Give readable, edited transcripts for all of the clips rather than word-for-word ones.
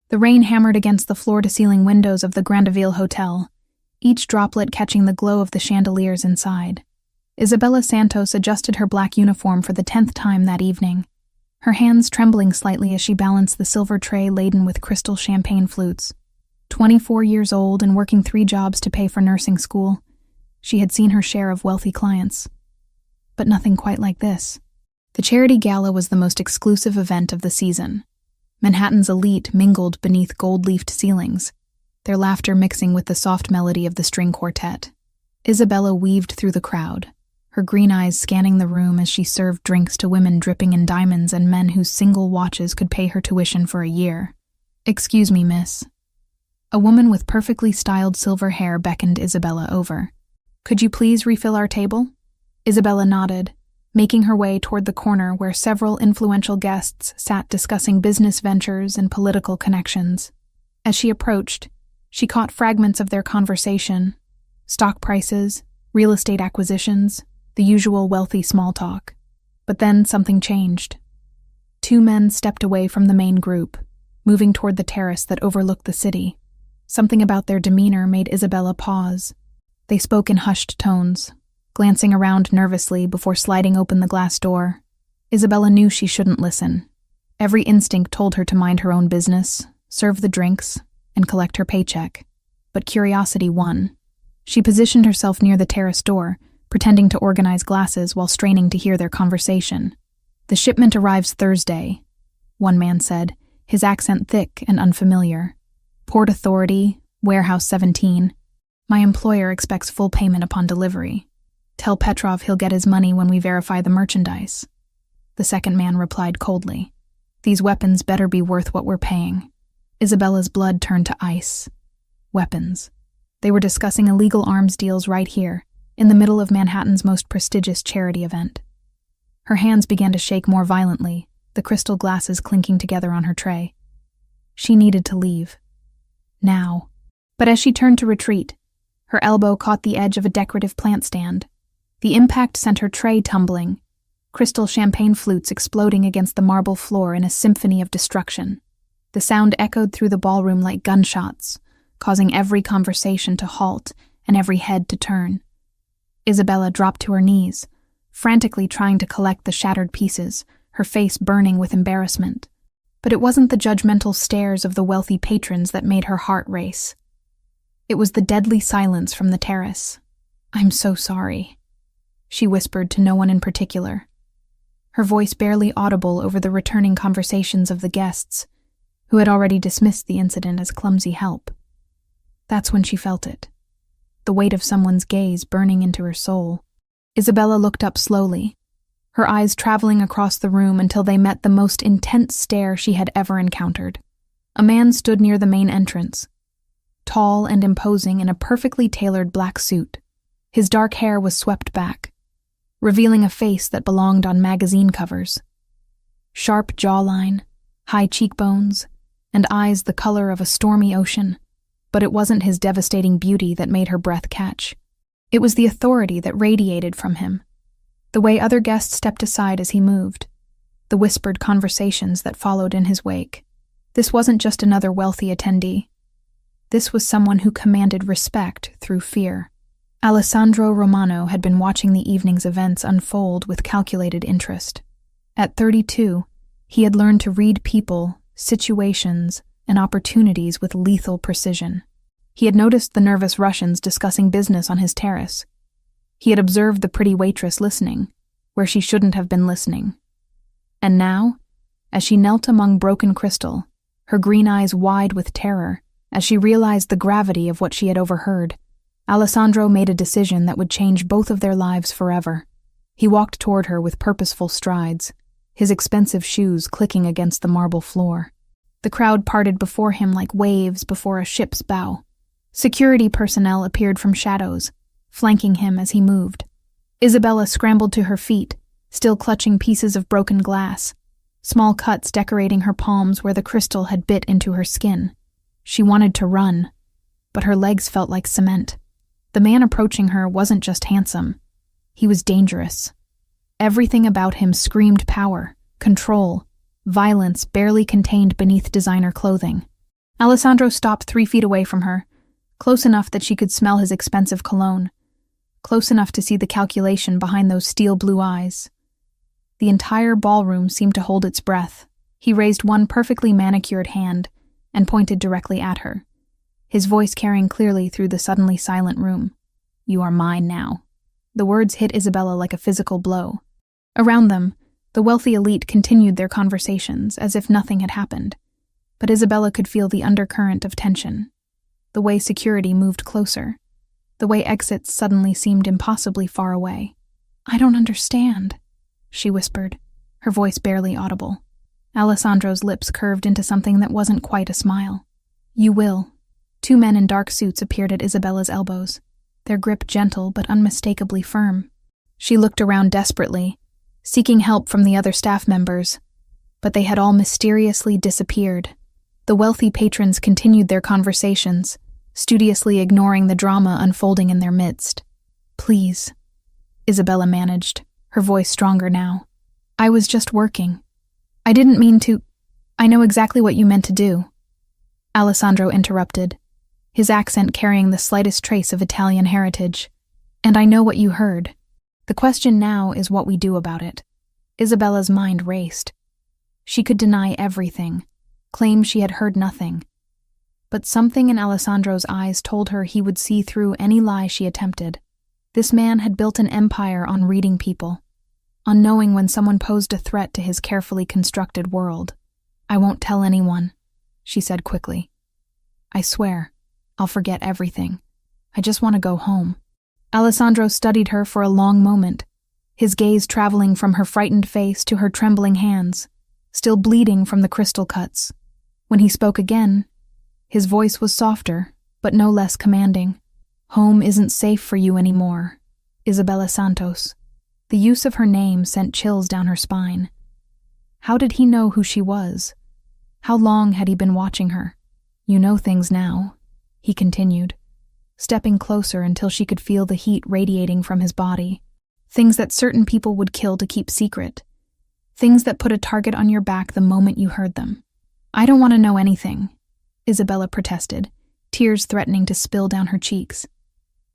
The rain hammered against the floor-to-ceiling windows of the Grandeville Hotel, each droplet catching the glow of the chandeliers inside. Isabella Santos adjusted her black uniform for the 10th time that evening, her hands trembling slightly as she balanced the silver tray laden with crystal champagne flutes. 24 years old and working 3 jobs to pay for nursing school, she had seen her share of wealthy clients. But nothing quite like this. The charity gala was the most exclusive event of the season. Manhattan's elite mingled beneath gold-leafed ceilings, their laughter mixing with the soft melody of the string quartet. Isabella weaved through the crowd, her green eyes scanning the room as she served drinks to women dripping in diamonds and men whose single watches could pay her tuition for a year. "Excuse me, miss." A woman with perfectly styled silver hair beckoned Isabella over. "Could you please refill our table?" Isabella nodded, making her way toward the corner where several influential guests sat discussing business ventures and political connections. As she approached, she caught fragments of their conversation: stock prices, real estate acquisitions, the usual wealthy small talk. But then something changed. 2 men stepped away from the main group, moving toward the terrace that overlooked the city. Something about their demeanor made Isabella pause. They spoke in hushed tones, glancing around nervously before sliding open the glass door. Isabella knew she shouldn't listen. Every instinct told her to mind her own business, serve the drinks, and collect her paycheck. But curiosity won. She positioned herself near the terrace door, pretending to organize glasses while straining to hear their conversation. "The shipment arrives Thursday," one man said, his accent thick and unfamiliar. "Port Authority, Warehouse 17. My employer expects full payment upon delivery. Tell Petrov he'll get his money when we verify the merchandise." The second man replied coldly, "These weapons better be worth what we're paying." Isabella's blood turned to ice. Weapons. They were discussing illegal arms deals right here, in the middle of Manhattan's most prestigious charity event. Her hands began to shake more violently, the crystal glasses clinking together on her tray. She needed to leave. Now. But as she turned to retreat, her elbow caught the edge of a decorative plant stand. The impact sent her tray tumbling, crystal champagne flutes exploding against the marble floor in a symphony of destruction. The sound echoed through the ballroom like gunshots, causing every conversation to halt and every head to turn. Isabella dropped to her knees, frantically trying to collect the shattered pieces, her face burning with embarrassment. But it wasn't the judgmental stares of the wealthy patrons that made her heart race. It was the deadly silence from the terrace. "I'm so sorry," she whispered to no one in particular, her voice barely audible over the returning conversations of the guests, who had already dismissed the incident as clumsy help. That's when she felt it, the weight of someone's gaze burning into her soul. Isabella looked up slowly, her eyes traveling across the room until they met the most intense stare she had ever encountered. A man stood near the main entrance, tall and imposing in a perfectly tailored black suit. His dark hair was swept back, revealing a face that belonged on magazine covers. Sharp jawline, high cheekbones, and eyes the color of a stormy ocean. But it wasn't his devastating beauty that made her breath catch. It was the authority that radiated from him, the way other guests stepped aside as he moved, the whispered conversations that followed in his wake. This wasn't just another wealthy attendee. This was someone who commanded respect through fear. Alessandro Romano had been watching the evening's events unfold with calculated interest. At 32, he had learned to read people, situations, and opportunities with lethal precision. He had noticed the nervous Russians discussing business on his terrace. He had observed the pretty waitress listening, where she shouldn't have been listening. And now, as she knelt among broken crystal, her green eyes wide with terror, as she realized the gravity of what she had overheard, Alessandro made a decision that would change both of their lives forever. He walked toward her with purposeful strides, his expensive shoes clicking against the marble floor. The crowd parted before him like waves before a ship's bow. Security personnel appeared from shadows, flanking him as he moved. Isabella scrambled to her feet, still clutching pieces of broken glass, small cuts decorating her palms where the crystal had bit into her skin. She wanted to run, but her legs felt like cement. The man approaching her wasn't just handsome. He was dangerous. Everything about him screamed power, control, violence barely contained beneath designer clothing. Alessandro stopped 3 feet away from her, close enough that she could smell his expensive cologne, close enough to see the calculation behind those steel blue eyes. The entire ballroom seemed to hold its breath. He raised one perfectly manicured hand and pointed directly at her, his voice carrying clearly through the suddenly silent room. "You are mine now." The words hit Isabella like a physical blow. Around them, the wealthy elite continued their conversations as if nothing had happened, but Isabella could feel the undercurrent of tension. The way security moved closer, the way exits suddenly seemed impossibly far away. "I don't understand," she whispered, her voice barely audible. Alessandro's lips curved into something that wasn't quite a smile. "You will." 2 men in dark suits appeared at Isabella's elbows, their grip gentle but unmistakably firm. She looked around desperately, seeking help from the other staff members, but they had all mysteriously disappeared. The wealthy patrons continued their conversations, studiously ignoring the drama unfolding in their midst. "Please," Isabella managed, her voice stronger now. "I was just working. I didn't mean to. I know exactly what you meant to do." Alessandro interrupted, his accent carrying the slightest trace of Italian heritage. "And I know what you heard. The question now is what we do about it." Isabella's mind raced. She could deny everything, claim she had heard nothing. But something in Alessandro's eyes told her he would see through any lie she attempted. This man had built an empire on reading people, on knowing when someone posed a threat to his carefully constructed world. "I won't tell anyone," she said quickly. "I swear, I'll forget everything. I just want to go home." Alessandro studied her for a long moment, his gaze traveling from her frightened face to her trembling hands, still bleeding from the crystal cuts. When he spoke again, his voice was softer, but no less commanding. "Home isn't safe for you anymore, Isabella Santos." The use of her name sent chills down her spine. How did he know who she was? How long had he been watching her? "You know things now," he continued, stepping closer until she could feel the heat radiating from his body. "Things that certain people would kill to keep secret. Things that put a target on your back the moment you heard them." "I don't want to know anything," Isabella protested, tears threatening to spill down her cheeks.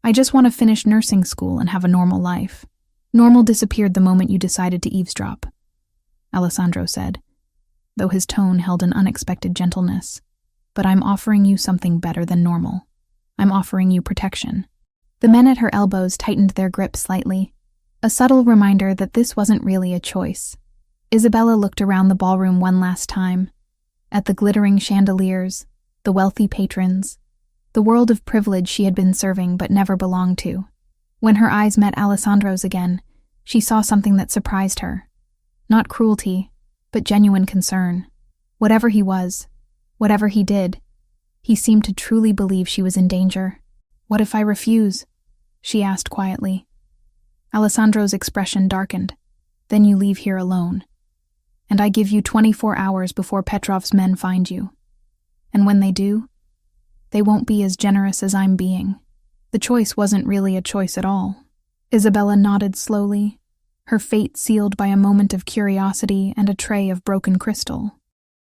"I just want to finish nursing school and have a normal life." "Normal disappeared the moment you decided to eavesdrop," Alessandro said, though his tone held an unexpected gentleness. "But I'm offering you something better than normal. I'm offering you protection." The men at her elbows tightened their grip slightly, a subtle reminder that this wasn't really a choice. Isabella looked around the ballroom one last time, at the glittering chandeliers, the wealthy patrons, the world of privilege she had been serving but never belonged to. When her eyes met Alessandro's again, she saw something that surprised her. Not cruelty, but genuine concern. Whatever he was, whatever he did, he seemed to truly believe she was in danger. "What if I refuse?" she asked quietly. Alessandro's expression darkened. "Then you leave here alone. And I give you 24 hours before Petrov's men find you. And when they do, they won't be as generous as I'm being." The choice wasn't really a choice at all. Isabella nodded slowly, her fate sealed by a moment of curiosity and a tray of broken crystal.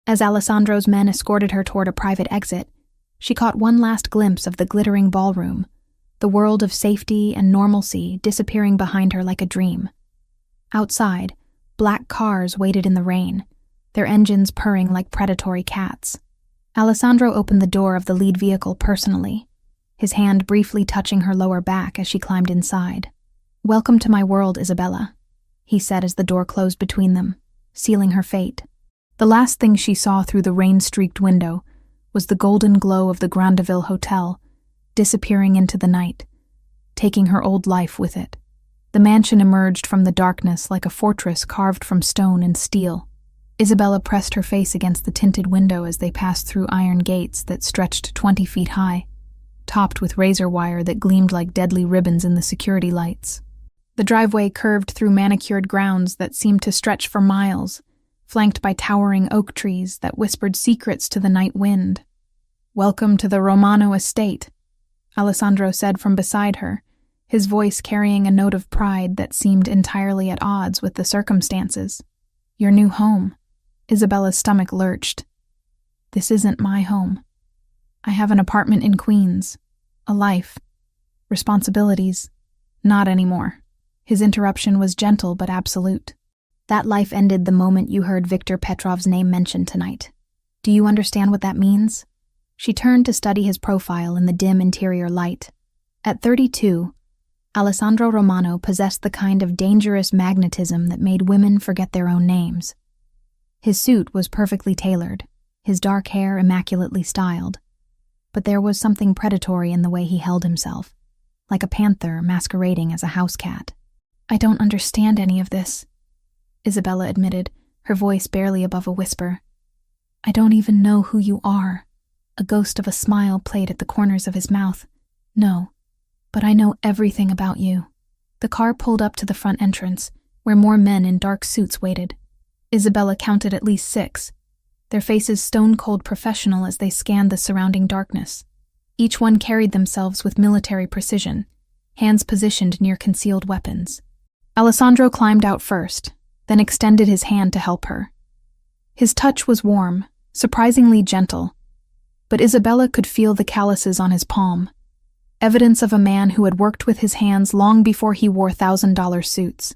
As Alessandro's men escorted her toward a private exit, she caught one last glimpse of the glittering ballroom, the world of safety and normalcy disappearing behind her like a dream. Outside, black cars waited in the rain, their engines purring like predatory cats. Alessandro opened the door of the lead vehicle personally, his hand briefly touching her lower back as she climbed inside. "Welcome to my world, Isabella," he said as the door closed between them, sealing her fate. The last thing she saw through the rain-streaked window was the golden glow of the Grandeville Hotel, disappearing into the night, taking her old life with it. The mansion emerged from the darkness like a fortress carved from stone and steel. Isabella pressed her face against the tinted window as they passed through iron gates that stretched 20 feet high, topped with razor wire that gleamed like deadly ribbons in the security lights. The driveway curved through manicured grounds that seemed to stretch for miles, flanked by towering oak trees that whispered secrets to the night wind. "Welcome to the Romano estate," Alessandro said from beside her, his voice carrying a note of pride that seemed entirely at odds with the circumstances. "Your new home." Isabella's stomach lurched. "This isn't my home," I have an apartment in Queens. A life. Responsibilities. Not anymore. His interruption was gentle but absolute. That life ended the moment you heard Viktor Petrov's name mentioned tonight. Do you understand what that means? She turned to study his profile in the dim interior light. At 32, Alessandro Romano possessed the kind of dangerous magnetism that made women forget their own names. His suit was perfectly tailored, his dark hair immaculately styled, but there was something predatory in the way he held himself, like a panther masquerading as a house cat. I don't understand any of this, Isabella admitted, her voice barely above a whisper. I don't even know who you are. A ghost of a smile played at the corners of his mouth. No, but I know everything about you. The car pulled up to the front entrance, where more men in dark suits waited. Isabella counted at least 6, their faces stone-cold professional as they scanned the surrounding darkness. Each one carried themselves with military precision, hands positioned near concealed weapons. Alessandro climbed out first, then extended his hand to help her. His touch was warm, surprisingly gentle, but Isabella could feel the calluses on his palm, evidence of a man who had worked with his hands long before he wore $1,000 suits.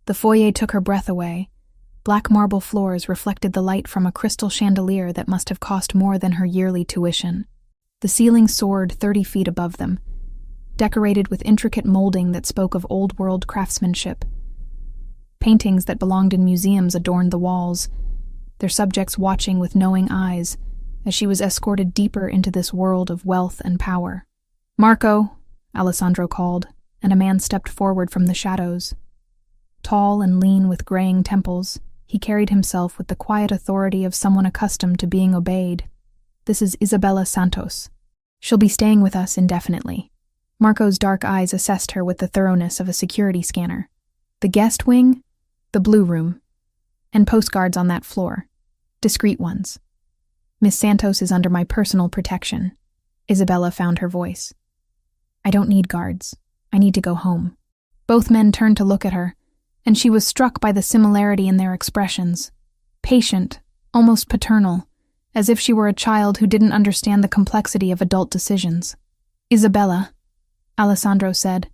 The foyer took her breath away. Black marble floors reflected the light from a crystal chandelier that must have cost more than her yearly tuition. The ceiling soared 30 feet above them, decorated with intricate molding that spoke of old-world craftsmanship. Paintings that belonged in museums adorned the walls, their subjects watching with knowing eyes as she was escorted deeper into this world of wealth and power. "Marco," Alessandro called, and a man stepped forward from the shadows. Tall and lean with graying temples, he carried himself with the quiet authority of someone accustomed to being obeyed. "This is Isabella Santos. She'll be staying with us indefinitely." Marco's dark eyes assessed her with the thoroughness of a security scanner. "The guest wing, the blue room, and postguards on that floor. Discreet ones. Miss Santos is under my personal protection." Isabella found her voice. "I don't need guards. I need to go home." Both men turned to look at her, and she was struck by the similarity in their expressions. Patient, almost paternal, as if she were a child who didn't understand the complexity of adult decisions. "Isabella," Alessandro said,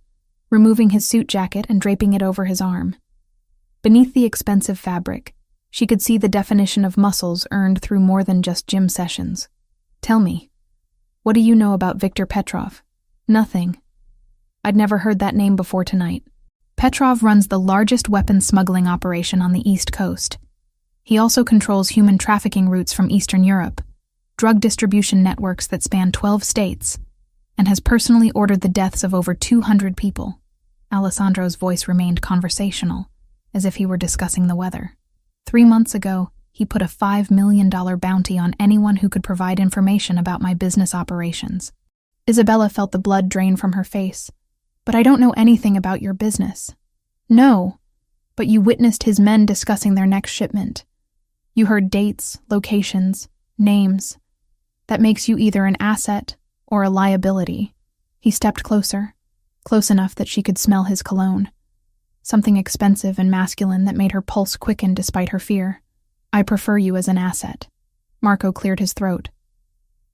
removing his suit jacket and draping it over his arm. Beneath the expensive fabric, she could see the definition of muscles earned through more than just gym sessions. "Tell me, what do you know about Viktor Petrov?" "Nothing. I'd never heard that name before tonight." Petrov runs the largest weapons smuggling operation on the East Coast. He also controls human trafficking routes from Eastern Europe, drug distribution networks that span 12 states, and has personally ordered the deaths of over 200 people. Alessandro's voice remained conversational, as if he were discussing the weather. 3 months ago, he put a $5 million bounty on anyone who could provide information about my business operations. Isabella felt the blood drain from her face. "But I don't know anything about your business." "No, but you witnessed his men discussing their next shipment. You heard dates, locations, names. That makes you either an asset or a liability." He stepped closer, close enough that she could smell his cologne, something expensive and masculine that made her pulse quicken despite her fear. "I prefer you as an asset." Marco cleared his throat.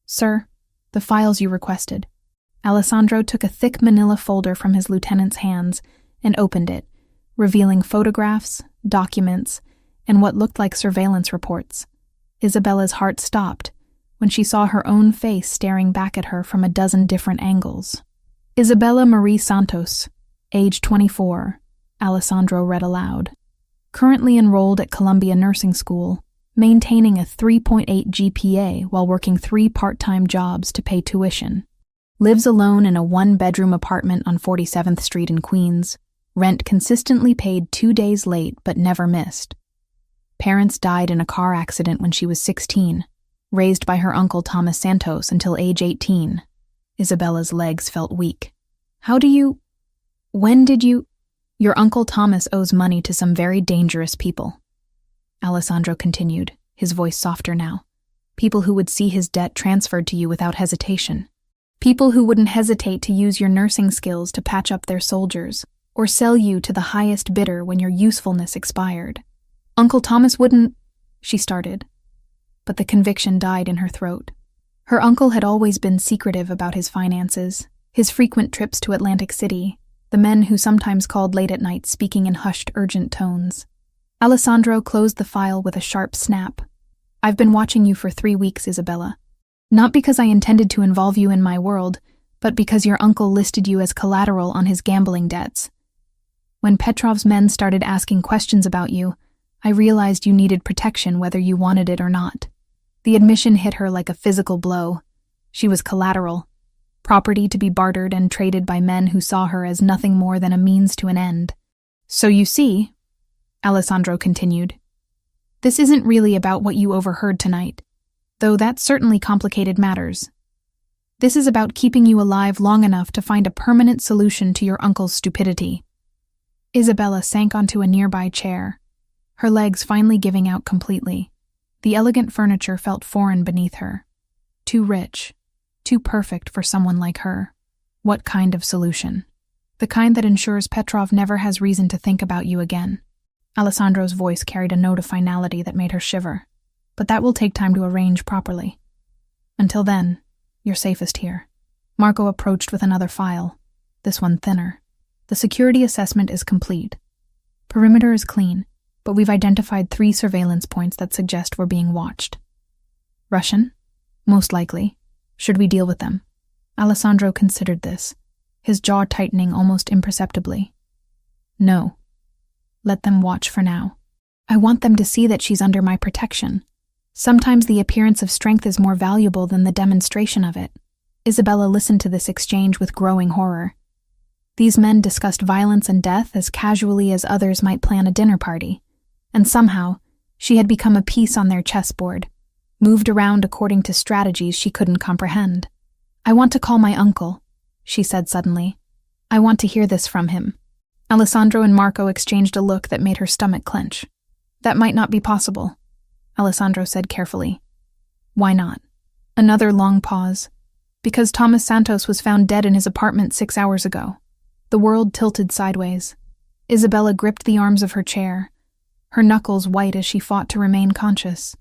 "Sir, the files you requested." Alessandro took a thick manila folder from his lieutenant's hands and opened it, revealing photographs, documents, and what looked like surveillance reports. Isabella's heart stopped when she saw her own face staring back at her from a dozen different angles. "Isabella Marie Santos, age 24, Alessandro read aloud. Currently enrolled at Columbia Nursing School, maintaining a 3.8 GPA while working 3 part-time jobs to pay tuition. Lives alone in a 1-bedroom apartment on 47th Street in Queens. Rent consistently paid 2 days late but never missed. Parents died in a car accident when she was 16. Raised by her uncle Thomas Santos until age 18. Isabella's legs felt weak. When did you? Your uncle Thomas owes money to some very dangerous people. Alessandro continued, his voice softer now. People who would see his debt transferred to you without hesitation. People who wouldn't hesitate to use your nursing skills to patch up their soldiers, or sell you to the highest bidder when your usefulness expired. Uncle Thomas wouldn't, she started, but the conviction died in her throat. Her uncle had always been secretive about his finances, his frequent trips to Atlantic City, the men who sometimes called late at night speaking in hushed, urgent tones. Alessandro closed the file with a sharp snap. "I've been watching you for 3 weeks, Isabella. Not because I intended to involve you in my world, but because your uncle listed you as collateral on his gambling debts. When Petrov's men started asking questions about you, I realized you needed protection whether you wanted it or not." The admission hit her like a physical blow. She was collateral, property to be bartered and traded by men who saw her as nothing more than a means to an end. "So you see," Alessandro continued, "this isn't really about what you overheard tonight, though that certainly complicated matters. This is about keeping you alive long enough to find a permanent solution to your uncle's stupidity." Isabella sank onto a nearby chair, her legs finally giving out completely. The elegant furniture felt foreign beneath her. Too rich, too perfect for someone like her. What kind of solution? The kind that ensures Petrov never has reason to think about you again. Alessandro's voice carried a note of finality that made her shiver. "But that will take time to arrange properly. Until then, you're safest here." Marco approached with another file, this one thinner. "The security assessment is complete. Perimeter is clean, but we've identified 3 surveillance points that suggest we're being watched. Russian? Most likely. Should we deal with them?" Alessandro considered this, his jaw tightening almost imperceptibly. "No. Let them watch for now. I want them to see that she's under my protection. Sometimes the appearance of strength is more valuable than the demonstration of it." Isabella listened to this exchange with growing horror. These men discussed violence and death as casually as others might plan a dinner party, and somehow she had become a piece on their chessboard, moved around according to strategies she couldn't comprehend. "I want to call my uncle," she said suddenly. "I want to hear this from him." Alessandro and Marco exchanged a look that made her stomach clench. "That might not be possible," Alessandro said carefully. "Why not?" Another long pause. "Because Thomas Santos was found dead in his apartment 6 hours ago." The world tilted sideways. Isabella gripped the arms of her chair, her knuckles white as she fought to remain conscious.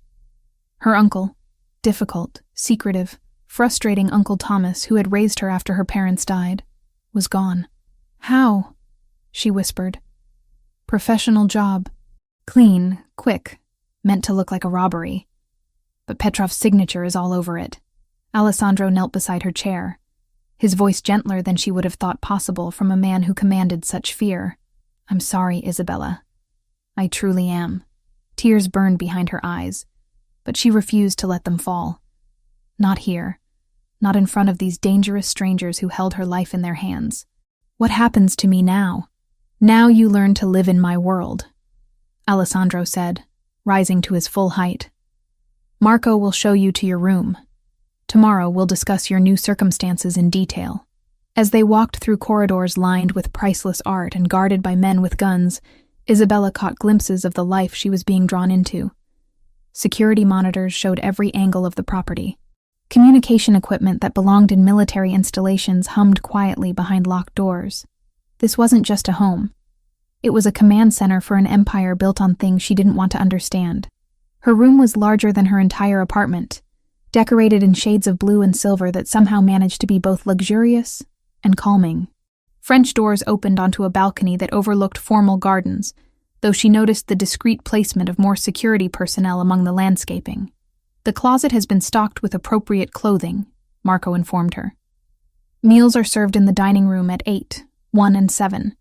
Her uncle, difficult, secretive, frustrating Uncle Thomas, who had raised her after her parents died, was gone. "How?" she whispered. "Professional job. Clean, quick, meant to look like a robbery. But Petrov's signature is all over it." Alessandro knelt beside her chair, his voice gentler than she would have thought possible from a man who commanded such fear. "I'm sorry, Isabella. I truly am." Tears burned behind her eyes, but she refused to let them fall. Not here. Not in front of these dangerous strangers who held her life in their hands. "What happens to me now?" "Now you learn to live in my world," Alessandro said, rising to his full height. "Marco will show you to your room. Tomorrow we'll discuss your new circumstances in detail." As they walked through corridors lined with priceless art and guarded by men with guns, Isabella caught glimpses of the life she was being drawn into. Security monitors showed every angle of the property. Communication equipment that belonged in military installations hummed quietly behind locked doors. This wasn't just a home. It was a command center for an empire built on things she didn't want to understand. Her room was larger than her entire apartment, decorated in shades of blue and silver that somehow managed to be both luxurious and calming. French doors opened onto a balcony that overlooked formal gardens, though she noticed the discreet placement of more security personnel among the landscaping. "The closet has been stocked with appropriate clothing," Marco informed her. "Meals are served in the dining room at 8, 1, and 7.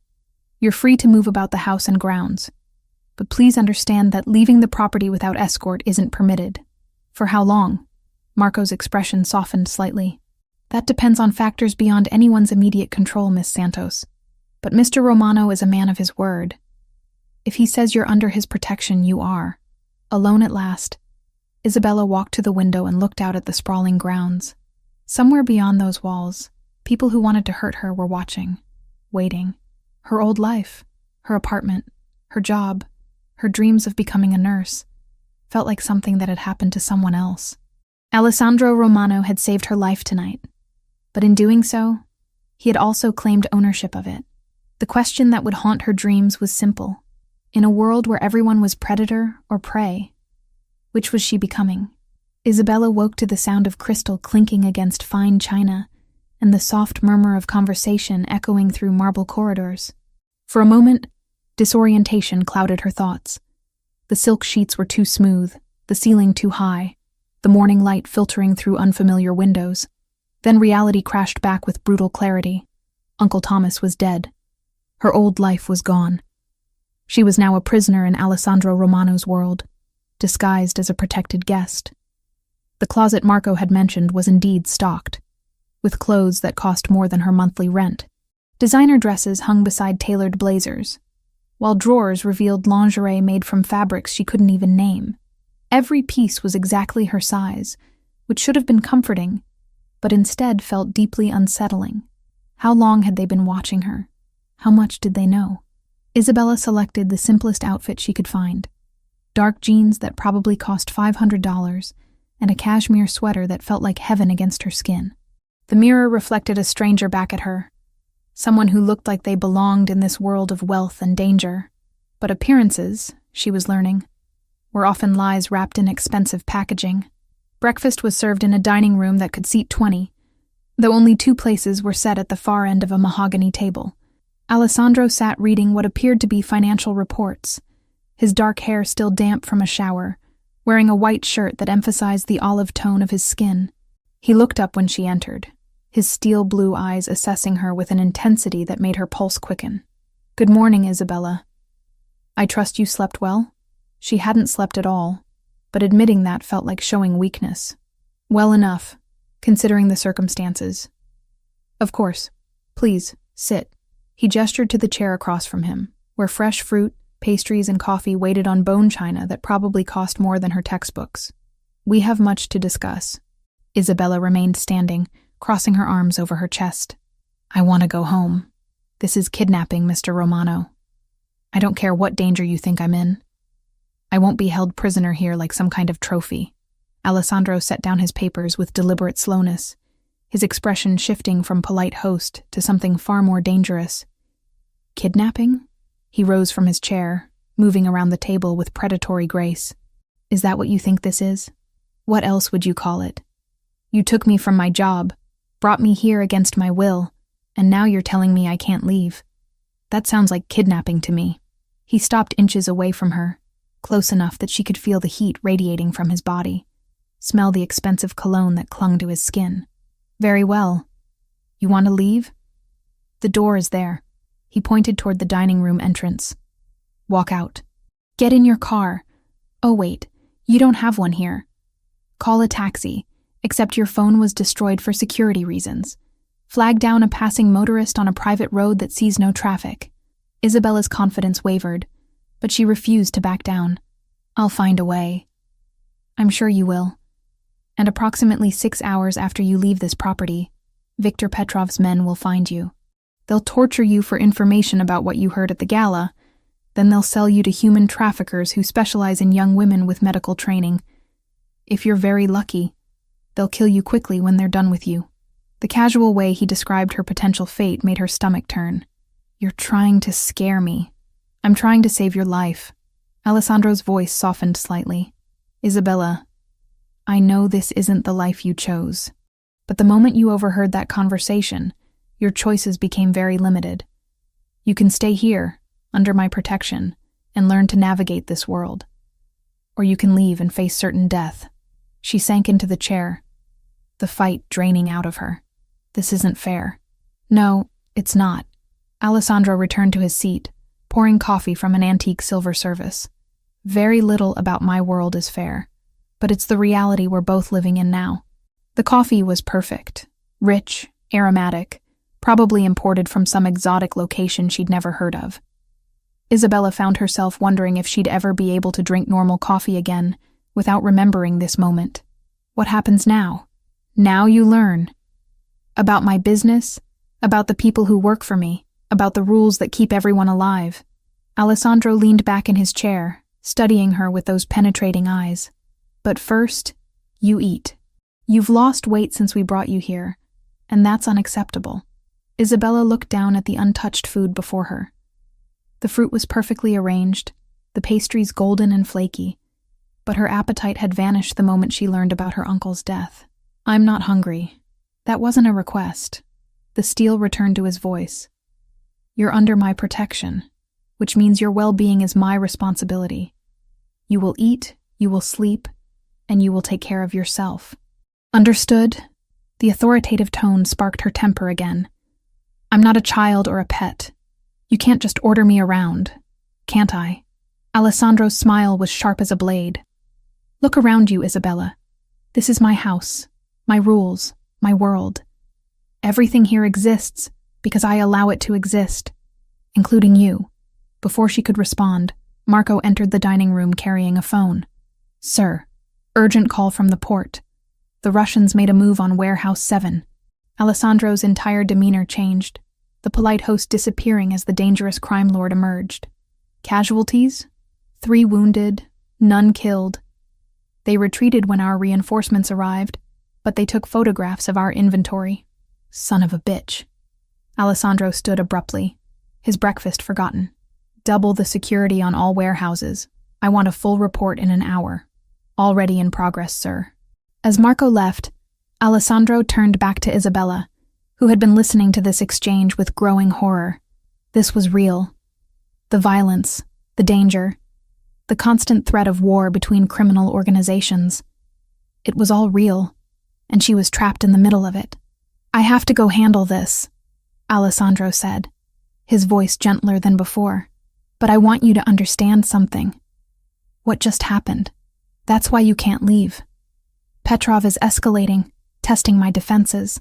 You're free to move about the house and grounds. But please understand that leaving the property without escort isn't permitted." "For how long?" Marco's expression softened slightly. "That depends on factors beyond anyone's immediate control, Miss Santos. But Mr. Romano is a man of his word. If he says you're under his protection, you are." Alone at last, Isabella walked to the window and looked out at the sprawling grounds. Somewhere beyond those walls, people who wanted to hurt her were watching, waiting. Her old life, her apartment, her job, her dreams of becoming a nurse, felt like something that had happened to someone else. Alessandro Romano had saved her life tonight, but in doing so, he had also claimed ownership of it. The question that would haunt her dreams was simple. In a world where everyone was predator or prey, which was she becoming? Isabella woke to the sound of crystal clinking against fine china and the soft murmur of conversation echoing through marble corridors. For a moment, disorientation clouded her thoughts. The silk sheets were too smooth, the ceiling too high, the morning light filtering through unfamiliar windows. Then reality crashed back with brutal clarity. Uncle Thomas was dead. Her old life was gone. She was now a prisoner in Alessandro Romano's world, disguised as a protected guest. The closet Marco had mentioned was indeed stocked, with clothes that cost more than her monthly rent. Designer dresses hung beside tailored blazers, while drawers revealed lingerie made from fabrics she couldn't even name. Every piece was exactly her size, which should have been comforting, but instead felt deeply unsettling. How long had they been watching her? How much did they know? Isabella selected the simplest outfit she could find. Dark jeans that probably cost $500 and a cashmere sweater that felt like heaven against her skin. The mirror reflected a stranger back at her, someone who looked like they belonged in this world of wealth and danger. But appearances, she was learning, were often lies wrapped in expensive packaging. Breakfast was served in a dining room that could seat 20, though only 2 places were set at the far end of a mahogany table. Alessandro sat reading what appeared to be financial reports, his dark hair still damp from a shower, wearing a white shirt that emphasized the olive tone of his skin. He looked up when she entered, his steel blue eyes assessing her with an intensity that made her pulse quicken. "Good morning, Isabella. I trust you slept well?" She hadn't slept at all, but admitting that felt like showing weakness. "Well enough, considering the circumstances." "Of course. Please, sit." He gestured to the chair across from him, where fresh fruit, pastries, and coffee waited on bone china that probably cost more than her textbooks. "We have much to discuss." Isabella remained standing, crossing her arms over her chest. "I want to go home. This is kidnapping, Mr. Romano. I don't care what danger you think I'm in. I won't be held prisoner here like some kind of trophy." Alessandro set down his papers with deliberate slowness, his expression shifting from polite host to something far more dangerous. "Kidnapping?" He rose from his chair, moving around the table with predatory grace. "Is that what you think this is? What else would you call it? You took me from my job, brought me here against my will, and now you're telling me I can't leave. That sounds like kidnapping to me." He stopped inches away from her, close enough that she could feel the heat radiating from his body, smell the expensive cologne that clung to his skin. "Very well. You want to leave? The door is there." He pointed toward the dining room entrance. "Walk out. Get in your car. Oh wait, you don't have one here. Call a taxi, except your phone was destroyed for security reasons. Flag down a passing motorist on a private road that sees no traffic." Isabella's confidence wavered, but she refused to back down. "I'll find a way." "I'm sure you will. And approximately 6 hours after you leave this property, Viktor Petrov's men will find you. They'll torture you for information about what you heard at the gala, then they'll sell you to human traffickers who specialize in young women with medical training. If you're very lucky, they'll kill you quickly when they're done with you." The casual way he described her potential fate made her stomach turn. "You're trying to scare me." "I'm trying to save your life." Alessandro's voice softened slightly. "Isabella, I know this isn't the life you chose, but the moment you overheard that conversation, your choices became very limited. You can stay here, under my protection, and learn to navigate this world. Or you can leave and face certain death." She sank into the chair, the fight draining out of her. "This isn't fair." "No, it's not." Alessandro returned to his seat, pouring coffee from an antique silver service. "Very little about my world is fair, but it's the reality we're both living in now." The coffee was perfect, rich, aromatic, probably imported from some exotic location she'd never heard of. Isabella found herself wondering if she'd ever be able to drink normal coffee again without remembering this moment. What happens now? Now you learn. About my business, about the people who work for me, about the rules that keep everyone alive. Alessandro leaned back in his chair, studying her with those penetrating eyes. "But first, you eat. You've lost weight since we brought you here, and that's unacceptable." Isabella looked down at the untouched food before her. The fruit was perfectly arranged, the pastries golden and flaky, but her appetite had vanished the moment she learned about her uncle's death. "I'm not hungry. That wasn't a request." The steel returned to his voice. "You're under my protection, which means your well-being is my responsibility. You will eat, you will sleep, and you will take care of yourself. Understood?" The authoritative tone sparked her temper again. "I'm not a child or a pet. You can't just order me around, can't I?" Alessandro's smile was sharp as a blade. "Look around you, Isabella. This is my house, my rules, my world. Everything here exists because I allow it to exist, including you." Before she could respond, Marco entered the dining room carrying a phone. "Sir, urgent call from the port. The Russians made a move on Warehouse 7. Alessandro's entire demeanor changed, the polite host disappearing as the dangerous crime lord emerged. "Casualties? 3 wounded, none killed. They retreated when our reinforcements arrived, but they took photographs of our inventory. Son of a bitch." Alessandro stood abruptly, his breakfast forgotten. "Double the security on all warehouses. I want a full report in an hour. Already in progress, sir." As Marco left, Alessandro turned back to Isabella, who had been listening to this exchange with growing horror. This was real. The violence, the danger, the constant threat of war between criminal organizations. It was all real, and she was trapped in the middle of it. "I have to go handle this," Alessandro said, his voice gentler than before. "But I want you to understand something. What just happened? That's why you can't leave. Petrov is escalating, testing my defenses.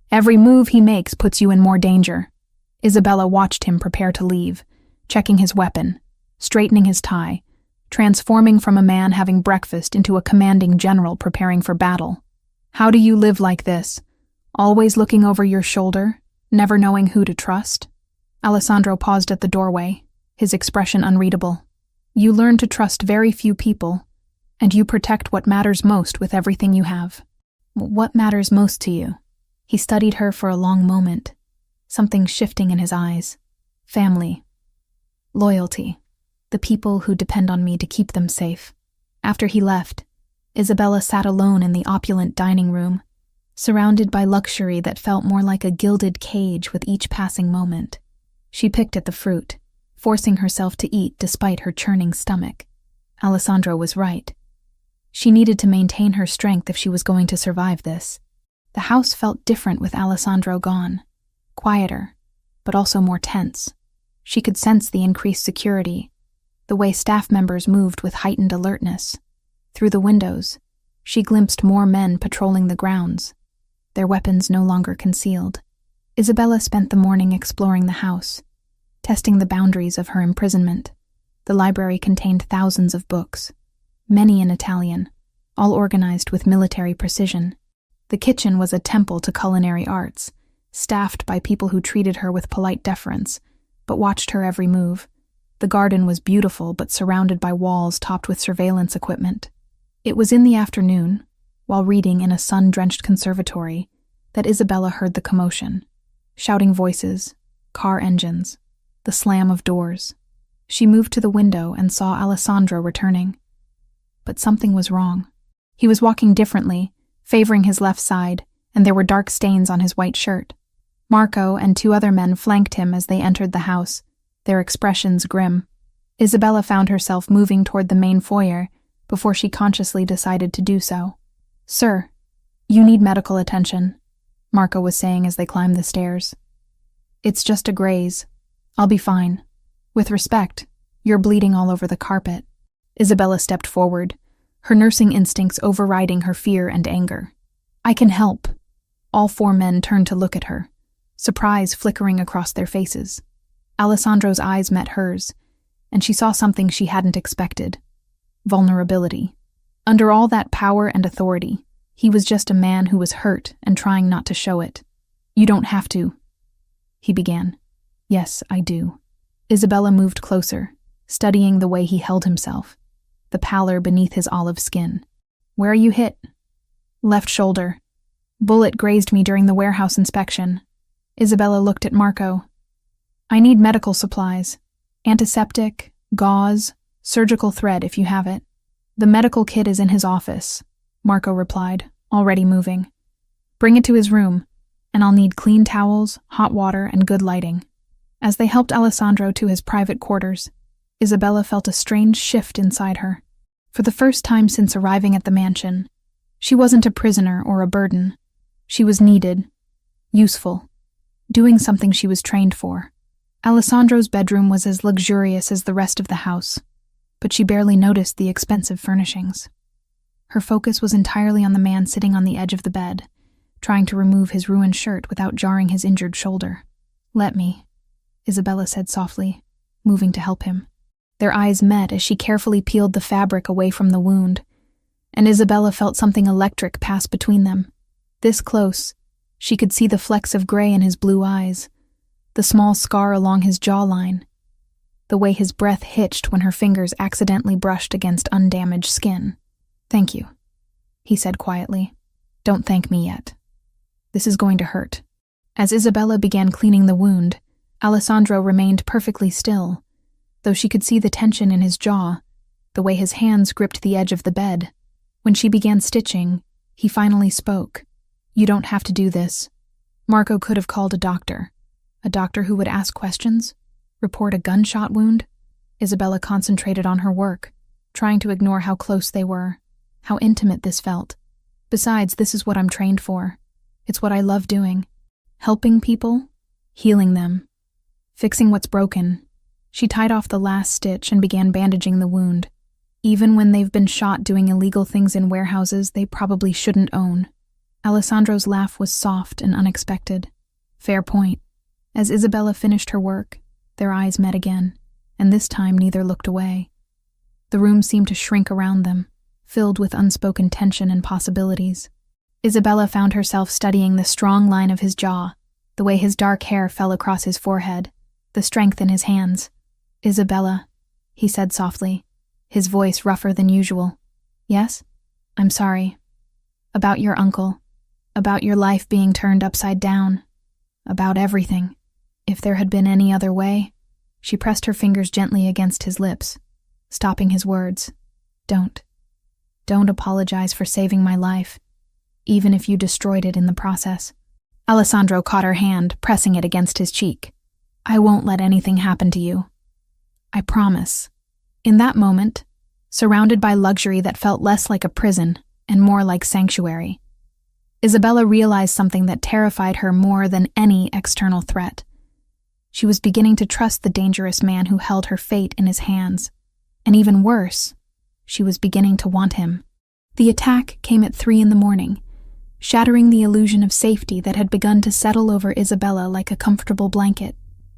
Every move he makes puts you in more danger." Isabella watched him prepare to leave, checking his weapon, straightening his tie, transforming from a man having breakfast into a commanding general preparing for battle. "How do you live like this? Always looking over your shoulder, never knowing who to trust?" Alessandro paused at the doorway, his expression unreadable. "You learn to trust very few people, and you protect what matters most with everything you have." "What matters most to you?" He studied her for a long moment, something shifting in his eyes. "Family. Loyalty. The people who depend on me to keep them safe." After he left, Isabella sat alone in the opulent dining room, surrounded by luxury that felt more like a gilded cage with each passing moment. She picked at the fruit, forcing herself to eat despite her churning stomach. Alessandro was right. She needed to maintain her strength if she was going to survive this. The house felt different with Alessandro gone, quieter, but also more tense. She could sense the increased security, the way staff members moved with heightened alertness. Through the windows, she glimpsed more men patrolling the grounds, their weapons no longer concealed. Isabella spent the morning exploring the house, testing the boundaries of her imprisonment. The library contained thousands of books, many in Italian, all organized with military precision. The kitchen was a temple to culinary arts, staffed by people who treated her with polite deference, but watched her every move. The garden was beautiful but surrounded by walls topped with surveillance equipment. It was in the afternoon, while reading in a sun-drenched conservatory, that Isabella heard the commotion. Shouting voices, car engines, the slam of doors. She moved to the window and saw Alessandro returning. But something was wrong. He was walking differently, favoring his left side, and there were dark stains on his white shirt. Marco and 2 other men flanked him as they entered the house, their expressions grim. Isabella found herself moving toward the main foyer before she consciously decided to do so. "Sir, you need medical attention," Marco was saying as they climbed the stairs. "It's just a graze. I'll be fine. With respect, you're bleeding all over the carpet." Isabella stepped forward, her nursing instincts overriding her fear and anger. "I can help." All 4 men turned to look at her, surprise flickering across their faces. Alessandro's eyes met hers, and she saw something she hadn't expected. Vulnerability. Under all that power and authority, he was just a man who was hurt and trying not to show it. "You don't have to," he began. "Yes, I do." Isabella moved closer, studying the way he held himself, the pallor beneath his olive skin. "Where are you hit?" "Left shoulder. Bullet grazed me during the warehouse inspection." Isabella looked at Marco. "I need medical supplies. Antiseptic, gauze, surgical thread if you have it." The medical kit is in his office, Marco replied, already moving. Bring it to his room, and I'll need clean towels, hot water, and good lighting. As they helped Alessandro to his private quarters, Isabella felt a strange shift inside her. For the first time since arriving at the mansion, she wasn't a prisoner or a burden. She was needed, useful, doing something she was trained for. Alessandro's bedroom was as luxurious as the rest of the house, but she barely noticed the expensive furnishings. Her focus was entirely on the man sitting on the edge of the bed, trying to remove his ruined shirt without jarring his injured shoulder. "Let me," Isabella said softly, moving to help him. Their eyes met as she carefully peeled the fabric away from the wound, and Isabella felt something electric pass between them. This close, she could see the flecks of gray in his blue eyes, the small scar along his jawline, the way his breath hitched when her fingers accidentally brushed against undamaged skin. "Thank you," he said quietly. "Don't thank me yet. This is going to hurt." As Isabella began cleaning the wound, Alessandro remained perfectly still, though she could see the tension in his jaw, the way his hands gripped the edge of the bed. When she began stitching, he finally spoke. "You don't have to do this." Marco could have called a doctor who would ask questions, report a gunshot wound. Isabella concentrated on her work, trying to ignore how close they were, how intimate this felt. Besides, this is what I'm trained for. It's what I love doing. Helping people, healing them, fixing what's broken. She tied off the last stitch and began bandaging the wound. Even when they've been shot doing illegal things in warehouses they probably shouldn't own. Alessandro's laugh was soft and unexpected. Fair point. As Isabella finished her work, their eyes met again, and this time neither looked away. The room seemed to shrink around them, filled with unspoken tension and possibilities. Isabella found herself studying the strong line of his jaw, the way his dark hair fell across his forehead, the strength in his hands. "Isabella," he said softly, his voice rougher than usual. "Yes? I'm sorry. About your uncle. About your life being turned upside down. About everything. If there had been any other way..." She pressed her fingers gently against his lips, stopping his words. Don't apologize for saving my life, even if you destroyed it in the process." Alessandro caught her hand, pressing it against his cheek. "I won't let anything happen to you. I promise." In that moment, surrounded by luxury that felt less like a prison and more like sanctuary, Isabella realized something that terrified her more than any external threat. She was beginning to trust the dangerous man who held her fate in his hands. And even worse, she was beginning to want him. The attack came at 3 a.m, shattering the illusion of safety that had begun to settle over Isabella like a comfortable blanket.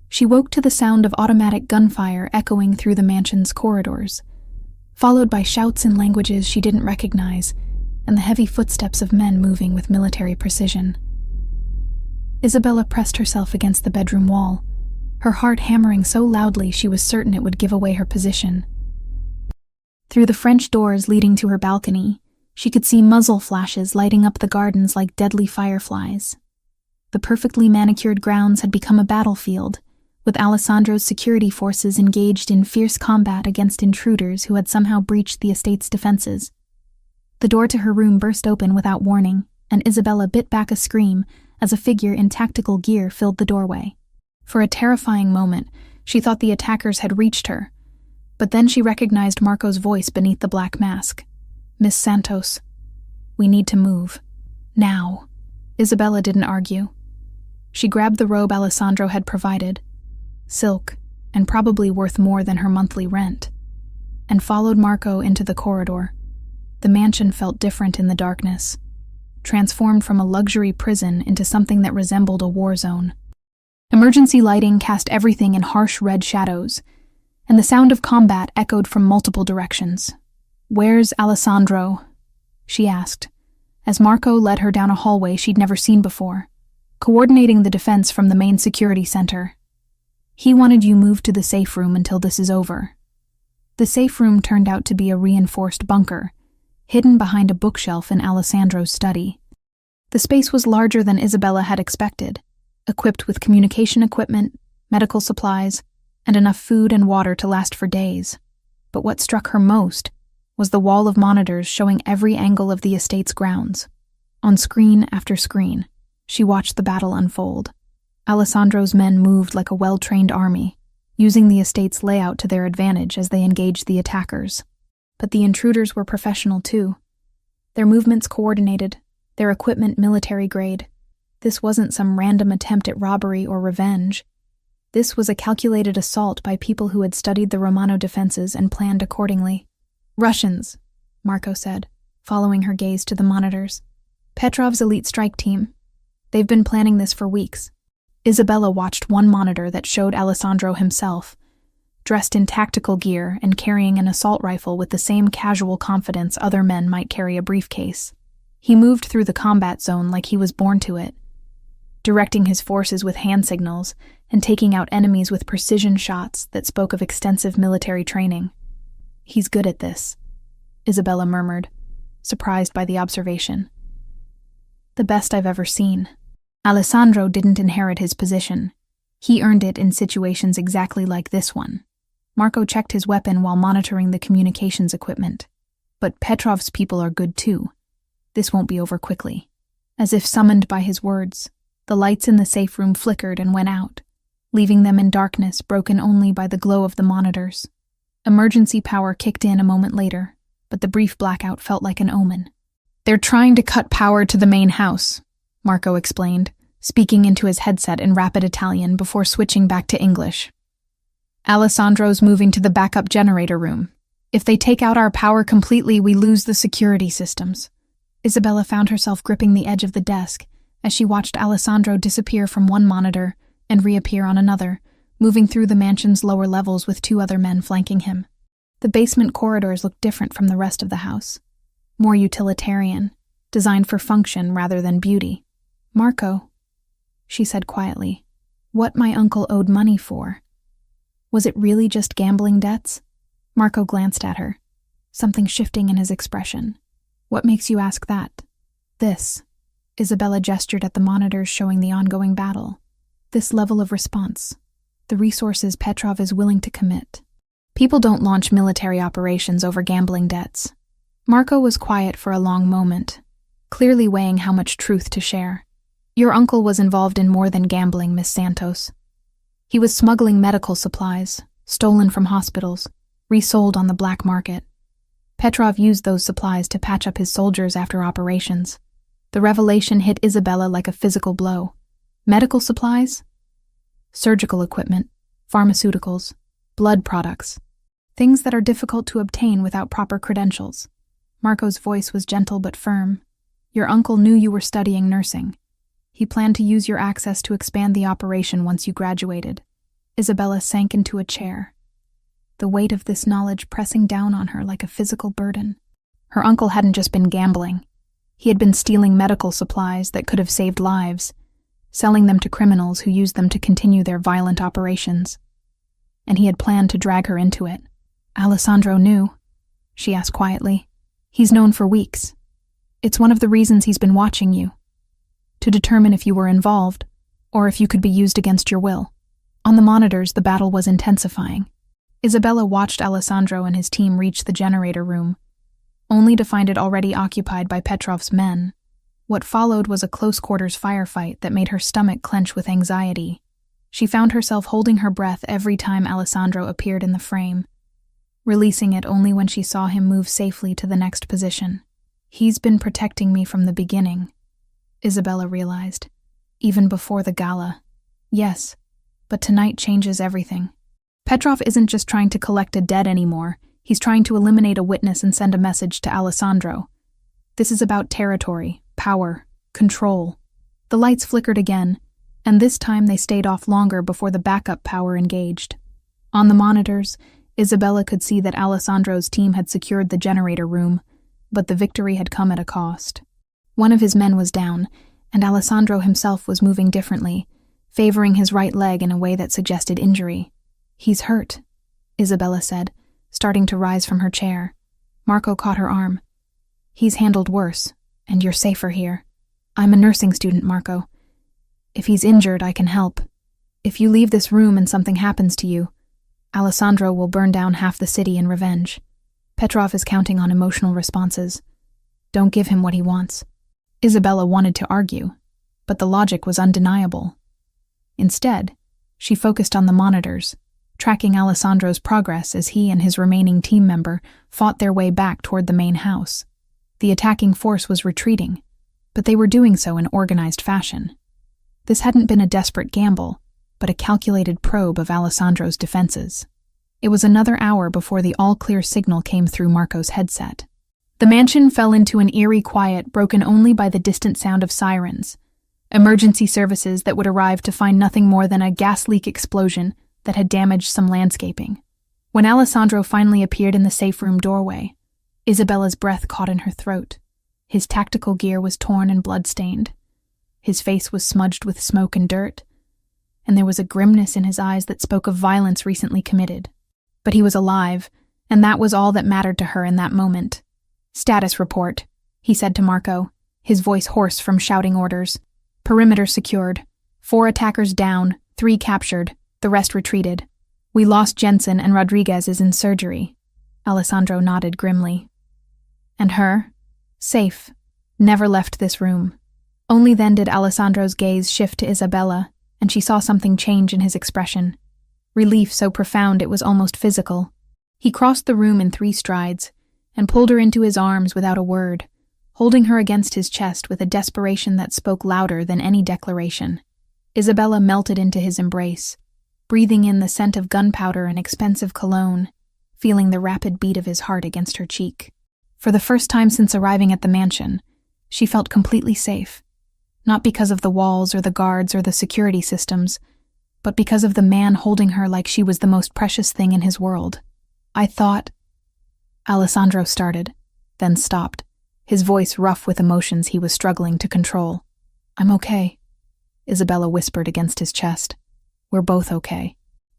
She woke to the sound of automatic gunfire echoing through the mansion's corridors, followed by shouts in languages she didn't recognize, and the heavy footsteps of men moving with military precision. Isabella pressed herself against the bedroom wall, her heart hammering so loudly she was certain it would give away her position. Through the French doors leading to her balcony, she could see muzzle flashes lighting up the gardens like deadly fireflies. The perfectly manicured grounds had become a battlefield, with Alessandro's security forces engaged in fierce combat against intruders who had somehow breached the estate's defenses. The door to her room burst open without warning, and Isabella bit back a scream as a figure in tactical gear filled the doorway. For a terrifying moment, she thought the attackers had reached her, but then she recognized Marco's voice beneath the black mask. "Miss Santos, we need to move. Now." Isabella didn't argue. She grabbed the robe Alessandro had provided, silk, and probably worth more than her monthly rent, and followed Marco into the corridor. The mansion felt different in the darkness, transformed from a luxury prison into something that resembled a war zone. Emergency lighting cast everything in harsh red shadows, and the sound of combat echoed from multiple directions. "Where's Alessandro?" she asked, as Marco led her down a hallway she'd never seen before, coordinating the defense from the main security center. "He wanted you moved to the safe room until this is over." The safe room turned out to be a reinforced bunker, hidden behind a bookshelf in Alessandro's study. The space was larger than Isabella had expected, equipped with communication equipment, medical supplies, and enough food and water to last for days. But what struck her most was the wall of monitors showing every angle of the estate's grounds. On screen after screen, she watched the battle unfold. Alessandro's men moved like a well-trained army, using the estate's layout to their advantage as they engaged the attackers. But the intruders were professional too. Their movements coordinated, their equipment military-grade. This wasn't some random attempt at robbery or revenge. This was a calculated assault by people who had studied the Romano defenses and planned accordingly. Russians, Marco said, following her gaze to the monitors. Petrov's elite strike team. They've been planning this for weeks. Isabella watched one monitor that showed Alessandro himself, dressed in tactical gear and carrying an assault rifle with the same casual confidence other men might carry a briefcase. He moved through the combat zone like he was born to it, directing his forces with hand signals and taking out enemies with precision shots that spoke of extensive military training. He's good at this, Isabella murmured, surprised by the observation. The best I've ever seen. Alessandro didn't inherit his position. He earned it in situations exactly like this one. Marco checked his weapon while monitoring the communications equipment. But Petrov's people are good too. This won't be over quickly. As if summoned by his words, the lights in the safe room flickered and went out, leaving them in darkness broken only by the glow of the monitors. Emergency power kicked in a moment later, but the brief blackout felt like an omen. They're trying to cut power to the main house, Marco explained, speaking into his headset in rapid Italian before switching back to English. Alessandro's moving to the backup generator room. If they take out our power completely, we lose the security systems. Isabella found herself gripping the edge of the desk as she watched Alessandro disappear from one monitor and reappear on another, moving through the mansion's lower levels with two other men flanking him. The basement corridors looked different from the rest of the house. More utilitarian, designed for function rather than beauty. Marco, she said quietly, what my uncle owed money for. Was it really just gambling debts? Marco glanced at her, something shifting in his expression. What makes you ask that? This. Isabella gestured at the monitors showing the ongoing battle. This level of response. The resources Petrov is willing to commit. People don't launch military operations over gambling debts. Marco was quiet for a long moment, clearly weighing how much truth to share. Your uncle was involved in more than gambling, Miss Santos. He was smuggling medical supplies, stolen from hospitals, resold on the black market. Petrov used those supplies to patch up his soldiers after operations. The revelation hit Isabella like a physical blow. Medical supplies? Surgical equipment, pharmaceuticals, blood products. Things that are difficult to obtain without proper credentials. Marco's voice was gentle but firm. Your uncle knew you were studying nursing. He planned to use your access to expand the operation once you graduated. Isabella sank into a chair, the weight of this knowledge pressing down on her like a physical burden. Her uncle hadn't just been gambling. He had been stealing medical supplies that could have saved lives, selling them to criminals who used them to continue their violent operations. And he had planned to drag her into it. Alessandro knew, she asked quietly. He's known for weeks. It's one of the reasons he's been watching you, to determine if you were involved, or if you could be used against your will. On the monitors, the battle was intensifying. Isabella watched Alessandro and his team reach the generator room, only to find it already occupied by Petrov's men. What followed was a close-quarters firefight that made her stomach clench with anxiety. She found herself holding her breath every time Alessandro appeared in the frame, releasing it only when she saw him move safely to the next position. He's been protecting me from the beginning, Isabella realized, even before the gala. Yes, but tonight changes everything. Petrov isn't just trying to collect a debt anymore, he's trying to eliminate a witness and send a message to Alessandro. This is about territory, power, control. The lights flickered again, and this time they stayed off longer before the backup power engaged. On the monitors, Isabella could see that Alessandro's team had secured the generator room, but the victory had come at a cost. One of his men was down, and Alessandro himself was moving differently, favoring his right leg in a way that suggested injury. He's hurt, Isabella said, starting to rise from her chair. Marco caught her arm. He's handled worse, and you're safer here. I'm a nursing student, Marco. If he's injured, I can help. If you leave this room and something happens to you, Alessandro will burn down half the city in revenge. Petrov is counting on emotional responses. Don't give him what he wants. Isabella wanted to argue, but the logic was undeniable. Instead, she focused on the monitors, tracking Alessandro's progress as he and his remaining team member fought their way back toward the main house. The attacking force was retreating, but they were doing so in organized fashion. This hadn't been a desperate gamble, but a calculated probe of Alessandro's defenses. It was another hour before the all-clear signal came through Marco's headset. The mansion fell into an eerie quiet broken only by the distant sound of sirens, emergency services that would arrive to find nothing more than a gas leak explosion that had damaged some landscaping. When Alessandro finally appeared in the safe room doorway, Isabella's breath caught in her throat. His tactical gear was torn and blood-stained. His face was smudged with smoke and dirt, and there was a grimness in his eyes that spoke of violence recently committed. But he was alive, and that was all that mattered to her in that moment. "Status report," he said to Marco, his voice hoarse from shouting orders. "Perimeter secured. 4 attackers down, 3 captured, the rest retreated. We lost Jensen and Rodriguez is in surgery." Alessandro nodded grimly. "And her?" "Safe. Never left this room." Only then did Alessandro's gaze shift to Isabella, and she saw something change in his expression. Relief so profound it was almost physical. He crossed the room in 3 strides, and pulled her into his arms without a word, holding her against his chest with a desperation that spoke louder than any declaration. Isabella melted into his embrace, breathing in the scent of gunpowder and expensive cologne, feeling the rapid beat of his heart against her cheek. For the first time since arriving at the mansion, she felt completely safe. Not because of the walls or the guards or the security systems, but because of the man holding her like she was the most precious thing in his world. "I thought—" Alessandro started, then stopped, his voice rough with emotions he was struggling to control. "I'm okay," Isabella whispered against his chest. "We're both okay."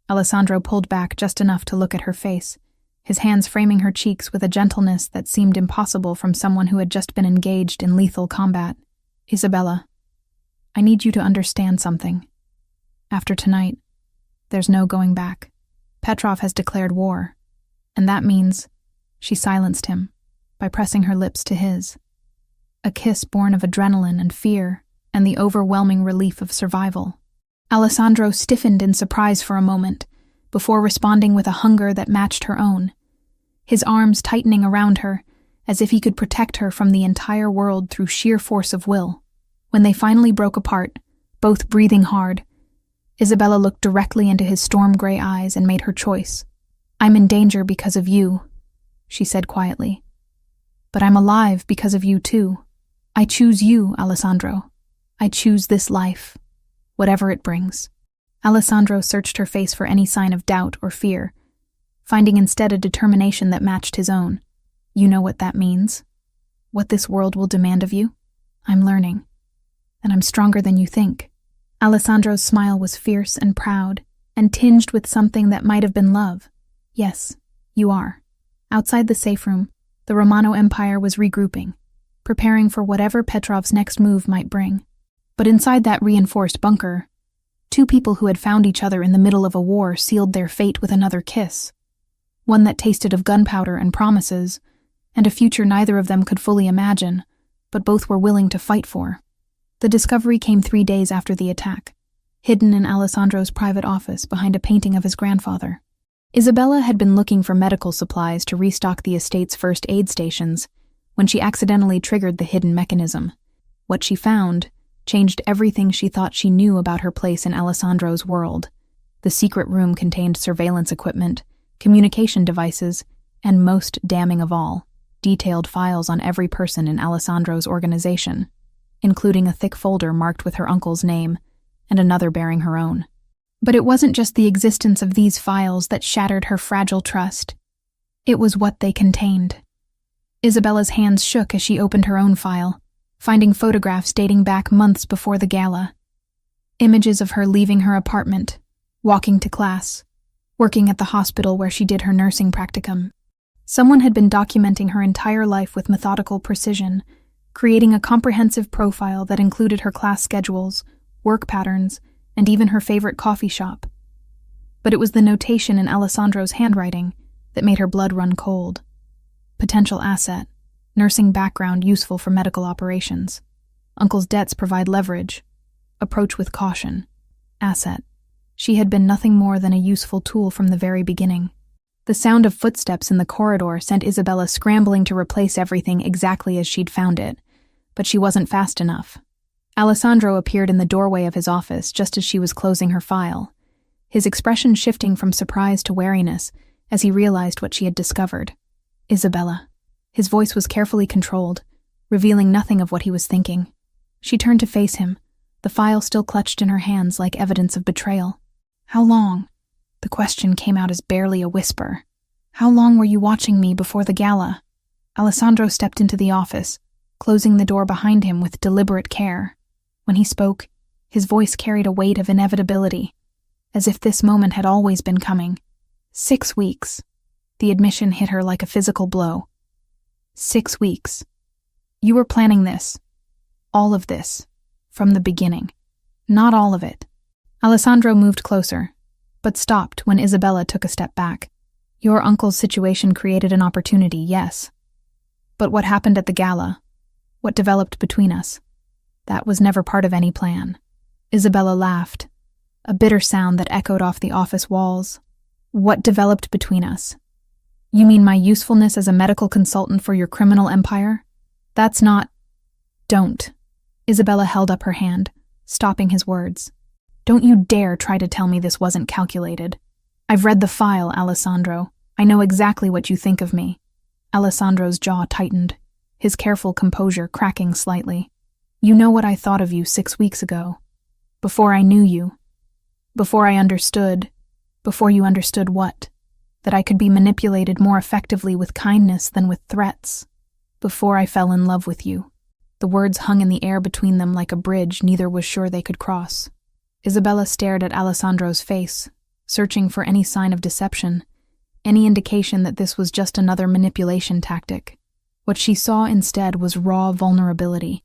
Alessandro pulled back just enough to look at her face, his hands framing her cheeks with a gentleness that seemed impossible from someone who had just been engaged in lethal combat. "Isabella, I need you to understand something. After tonight, there's no going back. Petrov has declared war, and that means—" She silenced him by pressing her lips to his. A kiss born of adrenaline and fear and the overwhelming relief of survival. Alessandro stiffened in surprise for a moment, before responding with a hunger that matched her own, his arms tightening around her, as if he could protect her from the entire world through sheer force of will. When they finally broke apart, both breathing hard, Isabella looked directly into his storm-gray eyes and made her choice. "I'm in danger because of you," she said quietly. "But I'm alive because of you too. I choose you, Alessandro. I choose this life, whatever it brings." Alessandro searched her face for any sign of doubt or fear, finding instead a determination that matched his own. "You know what that means? What this world will demand of you? I'm learning. And I'm stronger than you think." Alessandro's smile was fierce and proud, and tinged with something that might have been love. "Yes, you are." Outside the safe room, the Romano Empire was regrouping, preparing for whatever Petrov's next move might bring. But inside that reinforced bunker, 2 people who had found each other in the middle of a war sealed their fate with another kiss. One that tasted of gunpowder and promises, and a future neither of them could fully imagine, but both were willing to fight for. The discovery came 3 days after the attack, hidden in Alessandro's private office behind a painting of his grandfather. Isabella had been looking for medical supplies to restock the estate's first aid stations when she accidentally triggered the hidden mechanism. What she found changed everything she thought she knew about her place in Alessandro's world. The secret room contained surveillance equipment, communication devices, and most damning of all, detailed files on every person in Alessandro's organization, including a thick folder marked with her uncle's name and another bearing her own. But it wasn't just the existence of these files that shattered her fragile trust. It was what they contained. Isabella's hands shook as she opened her own file, finding photographs dating back months before the gala. Images of her leaving her apartment, walking to class, working at the hospital where she did her nursing practicum. Someone had been documenting her entire life with methodical precision, creating a comprehensive profile that included her class schedules, work patterns, and even her favorite coffee shop. But it was the notation in Alessandro's handwriting that made her blood run cold. Potential asset. Nursing background useful for medical operations. Uncle's debts provide leverage. Approach with caution. Asset. She had been nothing more than a useful tool from the very beginning. The sound of footsteps in the corridor sent Isabella scrambling to replace everything exactly as she'd found it, but she wasn't fast enough. Alessandro appeared in the doorway of his office just as she was closing her file, his expression shifting from surprise to wariness as he realized what she had discovered. Isabella. His voice was carefully controlled, revealing nothing of what he was thinking. She turned to face him, the file still clutched in her hands like evidence of betrayal. How long? The question came out as barely a whisper. How long were you watching me before the gala? Alessandro stepped into the office, closing the door behind him with deliberate care. When he spoke, his voice carried a weight of inevitability, as if this moment had always been coming. 6 weeks. The admission hit her like a physical blow. 6 weeks. You were planning this. All of this. From the beginning. Not all of it. Alessandro moved closer, but stopped when Isabella took a step back. Your uncle's situation created an opportunity, yes. But what happened at the gala? What developed between us? That was never part of any plan. Isabella laughed, a bitter sound that echoed off the office walls. What developed between us? You mean my usefulness as a medical consultant for your criminal empire? That's not... Don't. Isabella held up her hand, stopping his words. Don't you dare try to tell me this wasn't calculated. I've read the file, Alessandro. I know exactly what you think of me. Alessandro's jaw tightened, his careful composure cracking slightly. You know what I thought of you 6 weeks ago. Before I knew you. Before I understood. Before you understood what? That I could be manipulated more effectively with kindness than with threats. Before I fell in love with you. The words hung in the air between them like a bridge neither was sure they could cross. Isabella stared at Alessandro's face, searching for any sign of deception, any indication that this was just another manipulation tactic. What she saw instead was raw vulnerability,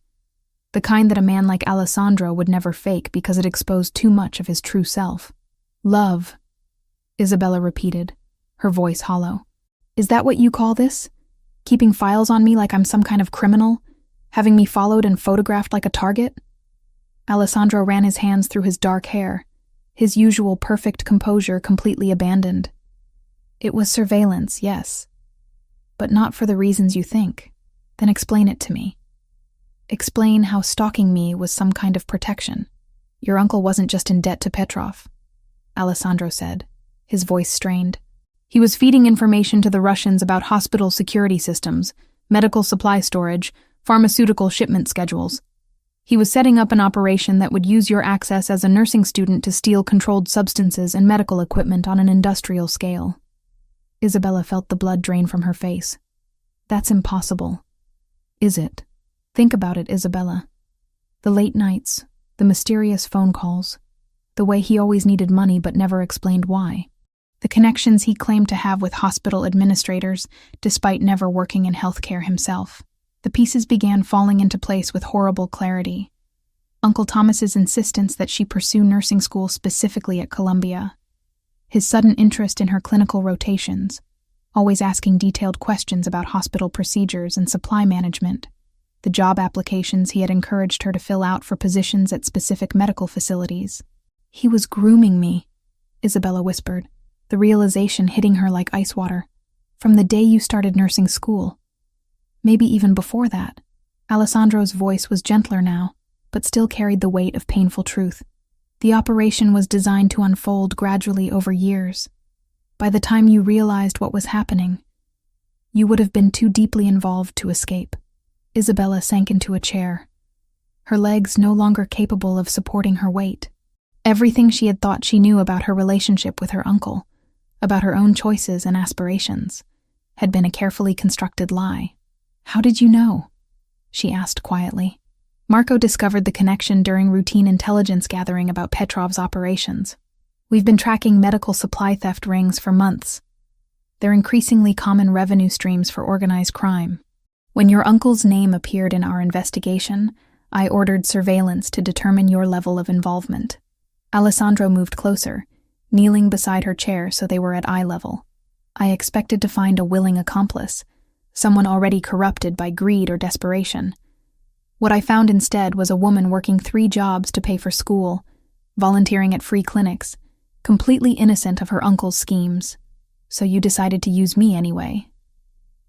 the kind that a man like Alessandro would never fake because it exposed too much of his true self. Love, Isabella repeated, her voice hollow. Is that what you call this? Keeping files on me like I'm some kind of criminal? Having me followed and photographed like a target? Alessandro ran his hands through his dark hair, his usual perfect composure completely abandoned. It was surveillance, yes. But not for the reasons you think. Then explain it to me. Explain how stalking me was some kind of protection. Your uncle wasn't just in debt to Petrov, Alessandro said, his voice strained. He was feeding information to the Russians about hospital security systems, medical supply storage, pharmaceutical shipment schedules. He was setting up an operation that would use your access as a nursing student to steal controlled substances and medical equipment on an industrial scale. Isabella felt the blood drain from her face. That's impossible. Is it? Think about it, Isabella. The late nights, the mysterious phone calls, the way he always needed money but never explained why. The connections he claimed to have with hospital administrators, despite never working in healthcare himself. The pieces began falling into place with horrible clarity. Uncle Thomas's insistence that she pursue nursing school specifically at Columbia. His sudden interest in her clinical rotations, always asking detailed questions about hospital procedures and supply management. The job applications he had encouraged her to fill out for positions at specific medical facilities. He was grooming me, Isabella whispered, the realization hitting her like ice water. From the day you started nursing school. Maybe even before that. Alessandro's voice was gentler now, but still carried the weight of painful truth. The operation was designed to unfold gradually over years. By the time you realized what was happening, you would have been too deeply involved to escape. Isabella sank into a chair, her legs no longer capable of supporting her weight. Everything she had thought she knew about her relationship with her uncle, about her own choices and aspirations, had been a carefully constructed lie. How did you know? She asked quietly. Marco discovered the connection during routine intelligence gathering about Petrov's operations. We've been tracking medical supply theft rings for months. They're increasingly common revenue streams for organized crime. When your uncle's name appeared in our investigation, I ordered surveillance to determine your level of involvement. Alessandro moved closer, kneeling beside her chair so they were at eye level. I expected to find a willing accomplice, someone already corrupted by greed or desperation. What I found instead was a woman working 3 jobs to pay for school, volunteering at free clinics, completely innocent of her uncle's schemes. So you decided to use me anyway.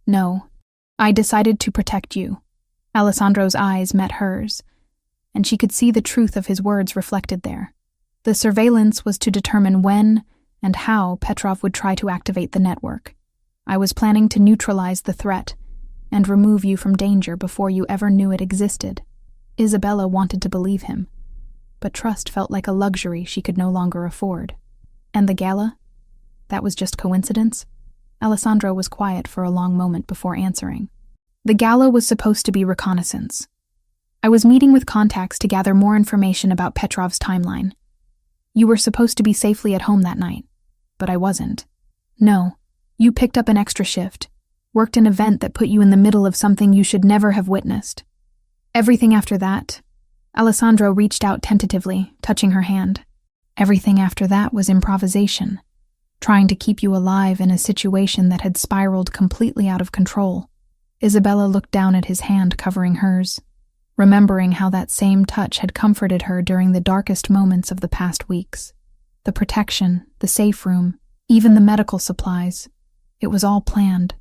No, I decided to protect you. Alessandro's eyes met hers, and she could see the truth of his words reflected there. The surveillance was to determine when and how Petrov would try to activate the network. I was planning to neutralize the threat and remove you from danger before you ever knew it existed. Isabella wanted to believe him, but trust felt like a luxury she could no longer afford. And the gala? That was just coincidence? Alessandro was quiet for a long moment before answering. The gala was supposed to be reconnaissance. I was meeting with contacts to gather more information about Petrov's timeline. You were supposed to be safely at home that night, but I wasn't. No, you picked up an extra shift, worked an event that put you in the middle of something you should never have witnessed. Everything after that, Alessandro reached out tentatively, touching her hand. Everything after that was improvisation, trying to keep you alive in a situation that had spiraled completely out of control. Isabella looked down at his hand covering hers, remembering how that same touch had comforted her during the darkest moments of the past weeks. The protection, the safe room, even the medical supplies. It was all planned.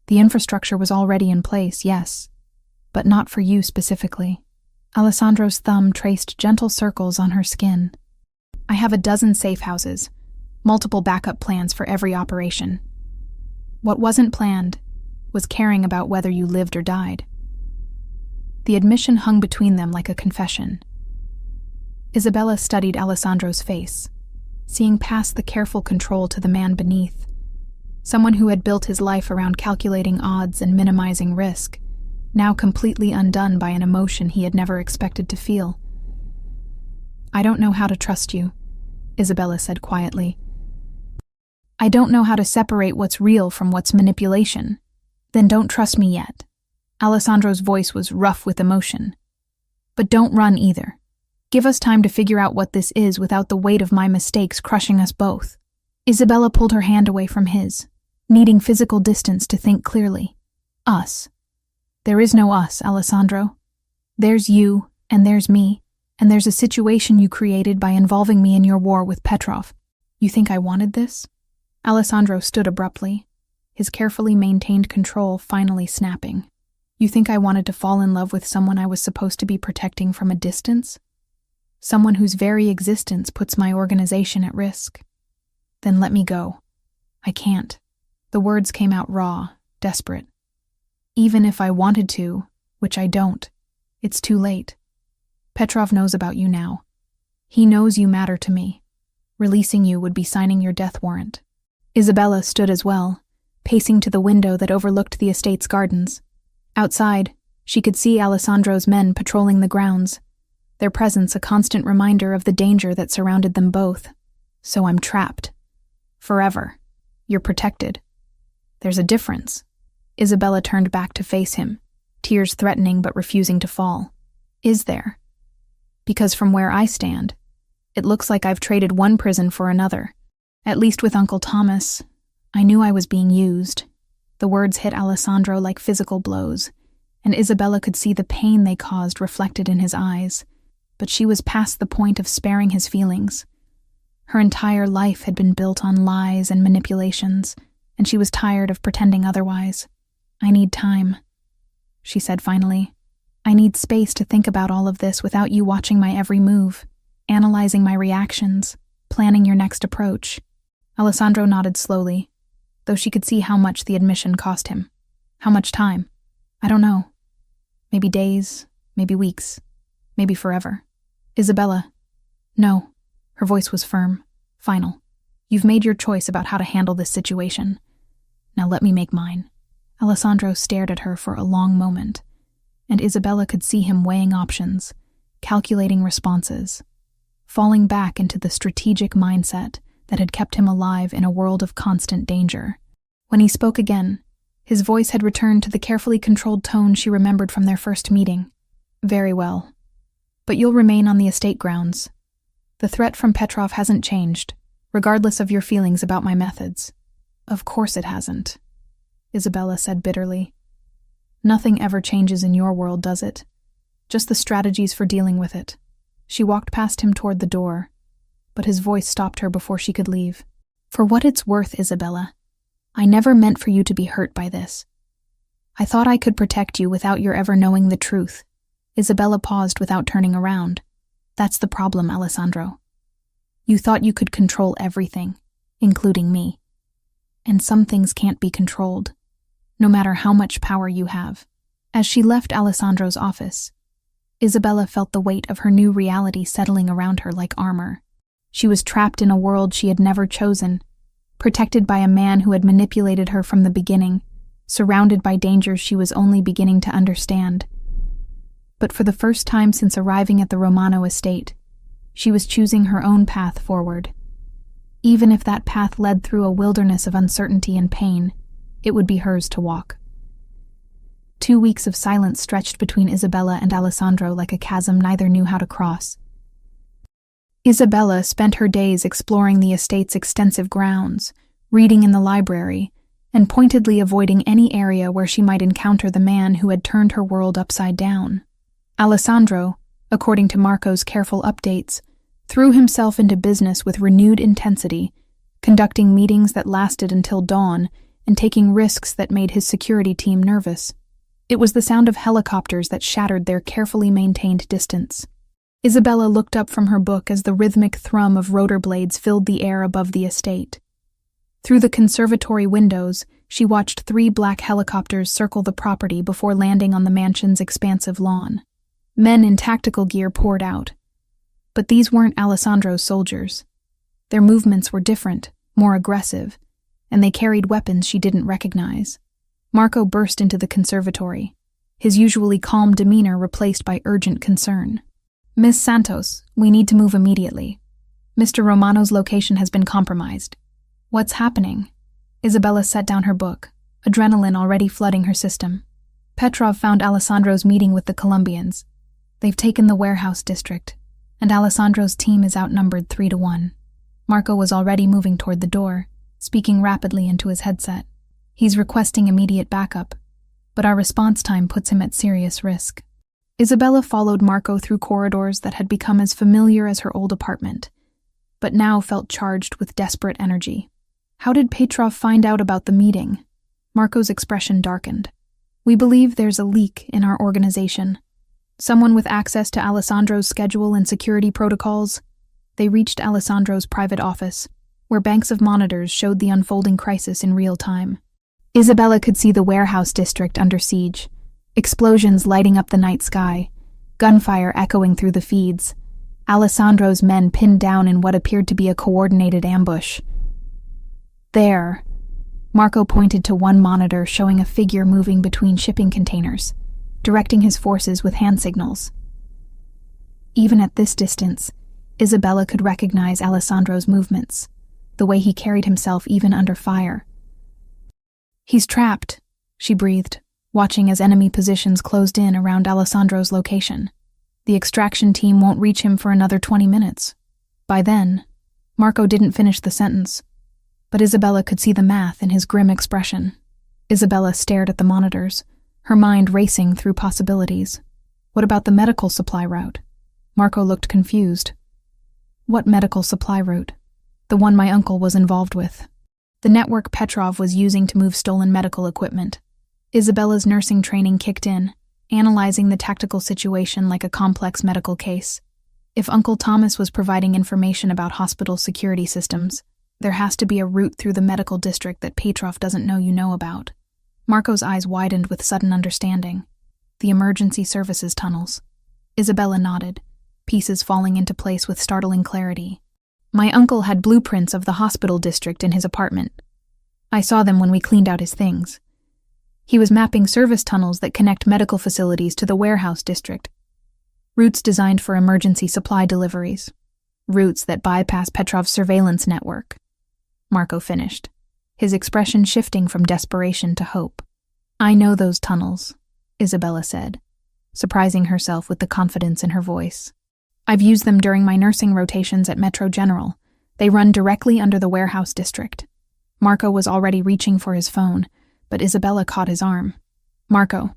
The infrastructure was already in place, yes, but not for you specifically. Alessandro's thumb traced gentle circles on her skin. I have a dozen safe houses, multiple backup plans for every operation. What wasn't planned was caring about whether you lived or died. The admission hung between them like a confession. Isabella studied Alessandro's face, seeing past the careful control to the man beneath, someone who had built his life around calculating odds and minimizing risk, now completely undone by an emotion he had never expected to feel. I don't know how to trust you, Isabella said quietly. I don't know how to separate what's real from what's manipulation. Then don't trust me yet. Alessandro's voice was rough with emotion. But don't run either. Give us time to figure out what this is without the weight of my mistakes crushing us both. Isabella pulled her hand away from his, needing physical distance to think clearly. Us. There is no us, Alessandro. There's you, and there's me, and there's a situation you created by involving me in your war with Petrov. You think I wanted this? Alessandro stood abruptly, his carefully maintained control finally snapping. You think I wanted to fall in love with someone I was supposed to be protecting from a distance? Someone whose very existence puts my organization at risk? Then let me go. I can't. The words came out raw, desperate. Even if I wanted to, which I don't, it's too late. Petrov knows about you now. He knows you matter to me. Releasing you would be signing your death warrant. Isabella stood as well, pacing to the window that overlooked the estate's gardens. Outside, she could see Alessandro's men patrolling the grounds, their presence a constant reminder of the danger that surrounded them both. So I'm trapped. Forever. You're protected. There's a difference. Isabella turned back to face him, tears threatening but refusing to fall. Is there? Because from where I stand, it looks like I've traded one prison for another. At least with Uncle Thomas, I knew I was being used. The words hit Alessandro like physical blows, and Isabella could see the pain they caused reflected in his eyes, but she was past the point of sparing his feelings. Her entire life had been built on lies and manipulations, and she was tired of pretending otherwise. I need time, she said finally. I need space to think about all of this without you watching my every move, analyzing my reactions, planning your next approach. Alessandro nodded slowly, though she could see how much the admission cost him. How much time? I don't know. Maybe days, maybe weeks, maybe forever. Isabella. No. Her voice was firm, final. You've made your choice about how to handle this situation. Now let me make mine. Alessandro stared at her for a long moment, and Isabella could see him weighing options, calculating responses, falling back into the strategic mindset that had kept him alive in a world of constant danger. When he spoke again, his voice had returned to the carefully controlled tone she remembered from their first meeting. Very well. But you'll remain on the estate grounds. The threat from Petrov hasn't changed, regardless of your feelings about my methods. Of course it hasn't, Isabella said bitterly. Nothing ever changes in your world, does it? Just the strategies for dealing with it. She walked past him toward the door, but his voice stopped her before she could leave. For what it's worth, Isabella, I never meant for you to be hurt by this. I thought I could protect you without your ever knowing the truth. Isabella paused without turning around. That's the problem, Alessandro. You thought you could control everything, including me. And some things can't be controlled, no matter how much power you have. As she left Alessandro's office, Isabella felt the weight of her new reality settling around her like armor. She was trapped in a world she had never chosen, protected by a man who had manipulated her from the beginning, surrounded by dangers she was only beginning to understand. But for the first time since arriving at the Romano estate, she was choosing her own path forward. Even if that path led through a wilderness of uncertainty and pain, it would be hers to walk. 2 weeks of silence stretched between Isabella and Alessandro like a chasm neither knew how to cross. Isabella spent her days exploring the estate's extensive grounds, reading in the library, and pointedly avoiding any area where she might encounter the man who had turned her world upside down. Alessandro, according to Marco's careful updates, threw himself into business with renewed intensity, conducting meetings that lasted until dawn and taking risks that made his security team nervous. It was the sound of helicopters that shattered their carefully maintained distance. Isabella looked up from her book as the rhythmic thrum of rotor blades filled the air above the estate. Through the conservatory windows, she watched 3 black helicopters circle the property before landing on the mansion's expansive lawn. Men in tactical gear poured out. But these weren't Alessandro's soldiers. Their movements were different, more aggressive, and they carried weapons she didn't recognize. Marco burst into the conservatory, his usually calm demeanor replaced by urgent concern. Miss Santos, we need to move immediately. Mr. Romano's location has been compromised. What's happening? Isabella set down her book, adrenaline already flooding her system. Petrov found Alessandro's meeting with the Colombians. They've taken the warehouse district, and Alessandro's team is outnumbered 3-1. Marco was already moving toward the door, speaking rapidly into his headset. He's requesting immediate backup, but our response time puts him at serious risk. Isabella followed Marco through corridors that had become as familiar as her old apartment, but now felt charged with desperate energy. How did Petrov find out about the meeting? Marco's expression darkened. We believe there's a leak in our organization. Someone with access to Alessandro's schedule and security protocols. They reached Alessandro's private office, where banks of monitors showed the unfolding crisis in real time. Isabella could see the warehouse district under siege, explosions lighting up the night sky, gunfire echoing through the feeds, Alessandro's men pinned down in what appeared to be a coordinated ambush. There, Marco pointed to one monitor showing a figure moving between shipping containers, directing his forces with hand signals. Even at this distance, Isabella could recognize Alessandro's movements, the way he carried himself even under fire. He's trapped, she breathed, watching as enemy positions closed in around Alessandro's location. The extraction team won't reach him for another 20 minutes. By then, Marco didn't finish the sentence, but Isabella could see the math in his grim expression. Isabella stared at the monitors, her mind racing through possibilities. What about the medical supply route? Marco looked confused. What medical supply route? The one my uncle was involved with. The network Petrov was using to move stolen medical equipment. Isabella's nursing training kicked in, analyzing the tactical situation like a complex medical case. If Uncle Thomas was providing information about hospital security systems, there has to be a route through the medical district that Petrov doesn't know you know about. Marco's eyes widened with sudden understanding. The emergency services tunnels. Isabella nodded, pieces falling into place with startling clarity. My uncle had blueprints of the hospital district in his apartment. I saw them when we cleaned out his things. He was mapping service tunnels that connect medical facilities to the warehouse district. Routes designed for emergency supply deliveries. Routes that bypass Petrov's surveillance network. Marco finished, his expression shifting from desperation to hope. I know those tunnels, Isabella said, surprising herself with the confidence in her voice. I've used them during my nursing rotations at Metro General. They run directly under the warehouse district. Marco was already reaching for his phone, but Isabella caught his arm. Marco,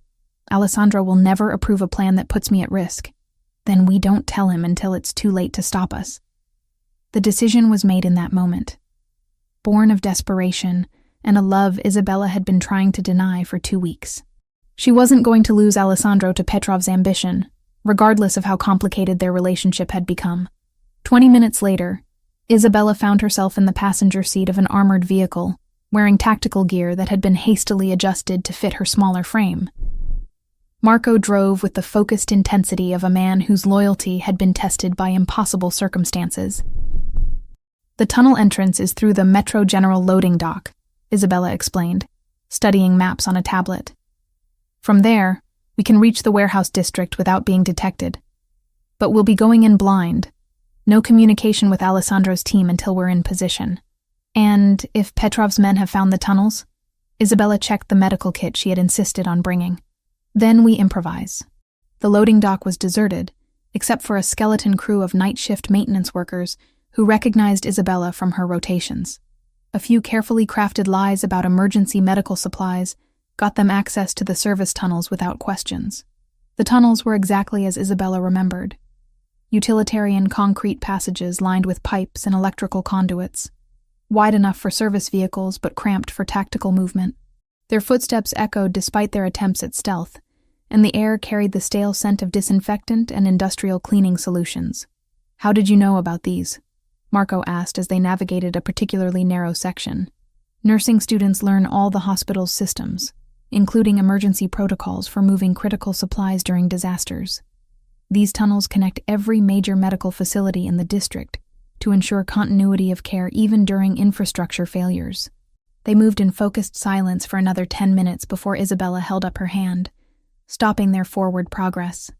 Alessandro will never approve a plan that puts me at risk. Then we don't tell him until it's too late to stop us. The decision was made in that moment. Born of desperation and a love Isabella had been trying to deny for 2 weeks. She wasn't going to lose Alessandro to Petrov's ambition, regardless of how complicated their relationship had become. 20 minutes later, Isabella found herself in the passenger seat of an armored vehicle, wearing tactical gear that had been hastily adjusted to fit her smaller frame. Marco drove with the focused intensity of a man whose loyalty had been tested by impossible circumstances. The tunnel entrance is through the Metro General loading dock, Isabella explained, studying maps on a tablet. From there, we can reach the warehouse district without being detected. But we'll be going in blind. No communication with Alessandro's team until we're in position. And if Petrov's men have found the tunnels, Isabella checked the medical kit she had insisted on bringing. Then we improvise. The loading dock was deserted, except for a skeleton crew of night shift maintenance workers who recognized Isabella from her rotations. A few carefully crafted lies about emergency medical supplies got them access to the service tunnels without questions. The tunnels were exactly as Isabella remembered. Utilitarian concrete passages lined with pipes and electrical conduits, wide enough for service vehicles but cramped for tactical movement. Their footsteps echoed despite their attempts at stealth, and the air carried the stale scent of disinfectant and industrial cleaning solutions. "How did you know about these?" Marco asked as they navigated a particularly narrow section. Nursing students learn all the hospital's systems, including emergency protocols for moving critical supplies during disasters. These tunnels connect every major medical facility in the district to ensure continuity of care even during infrastructure failures. They moved in focused silence for another 10 minutes before Isabella held up her hand, stopping their forward progress.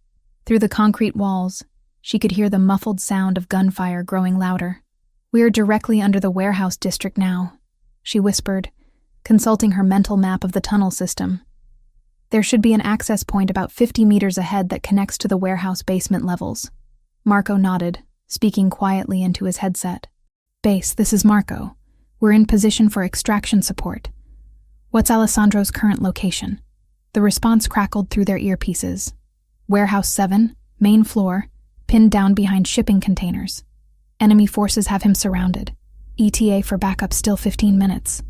Through the concrete walls, she could hear the muffled sound of gunfire growing louder. "We're directly under the warehouse district now," she whispered, consulting her mental map of the tunnel system. "There should be an access point about 50 meters ahead that connects to the warehouse basement levels." Marco nodded, speaking quietly into his headset. "Base, this is Marco. We're in position for extraction support. What's Alessandro's current location?" The response crackled through their earpieces. "Warehouse 7, main floor, pinned down behind shipping containers. Enemy forces have him surrounded. ETA for backup still 15 minutes.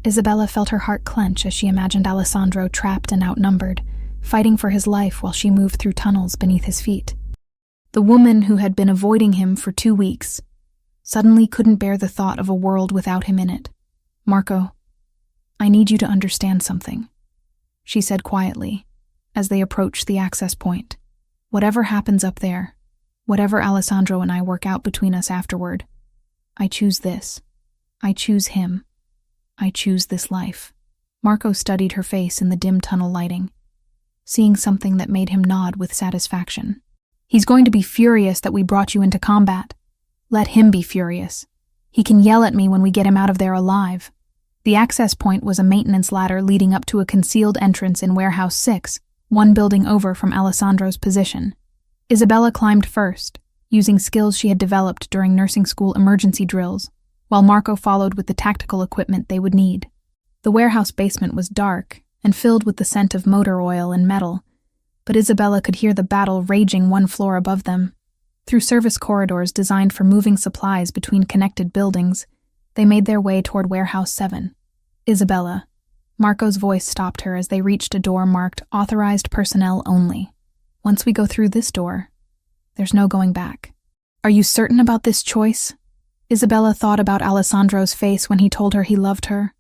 Isabella felt her heart clench as she imagined Alessandro trapped and outnumbered, fighting for his life while she moved through tunnels beneath his feet. The woman who had been avoiding him for 2 weeks suddenly couldn't bear the thought of a world without him in it. "Marco, I need you to understand something," she said quietly, as they approached the access point. "Whatever happens up there, whatever Alessandro and I work out between us afterward, I choose this. I choose him. I choose this life." Marco studied her face in the dim tunnel lighting, seeing something that made him nod with satisfaction. "He's going to be furious that we brought you into combat. Let him be furious. He can yell at me when we get him out of there alive." The access point was a maintenance ladder leading up to a concealed entrance in Warehouse 6, one building over from Alessandro's position. Isabella climbed first, using skills she had developed during nursing school emergency drills, while Marco followed with the tactical equipment they would need. The warehouse basement was dark and filled with the scent of motor oil and metal, but Isabella could hear the battle raging one floor above them. Through service corridors designed for moving supplies between connected buildings, they made their way toward Warehouse 7. "Isabella," Marco's voice stopped her as they reached a door marked "Authorized Personnel Only." "Once we go through this door, there's no going back." "Are you certain about this choice?" Isabella thought about Alessandro's face when he told her he loved her,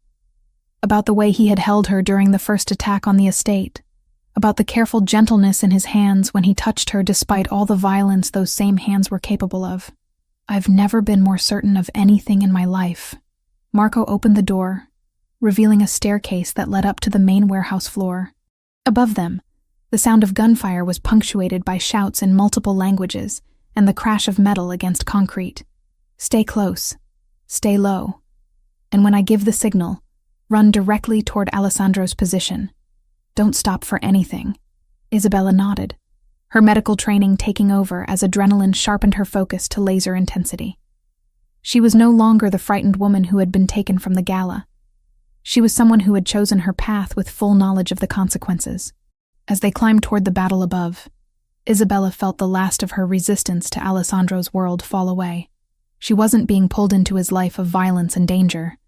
about the way he had held her during the first attack on the estate, about the careful gentleness in his hands when he touched her despite all the violence those same hands were capable of. "I've never been more certain of anything in my life." Marco opened the door, revealing a staircase that led up to the main warehouse floor. Above them, the sound of gunfire was punctuated by shouts in multiple languages and the crash of metal against concrete. "Stay close, stay low, and when I give the signal, run directly toward Alessandro's position. Don't stop for anything." Isabella nodded, her medical training taking over as adrenaline sharpened her focus to laser intensity. She was no longer the frightened woman who had been taken from the gala. She was someone who had chosen her path with full knowledge of the consequences. As they climbed toward the battle above, Isabella felt the last of her resistance to Alessandro's world fall away. She wasn't being pulled into his life of violence and danger.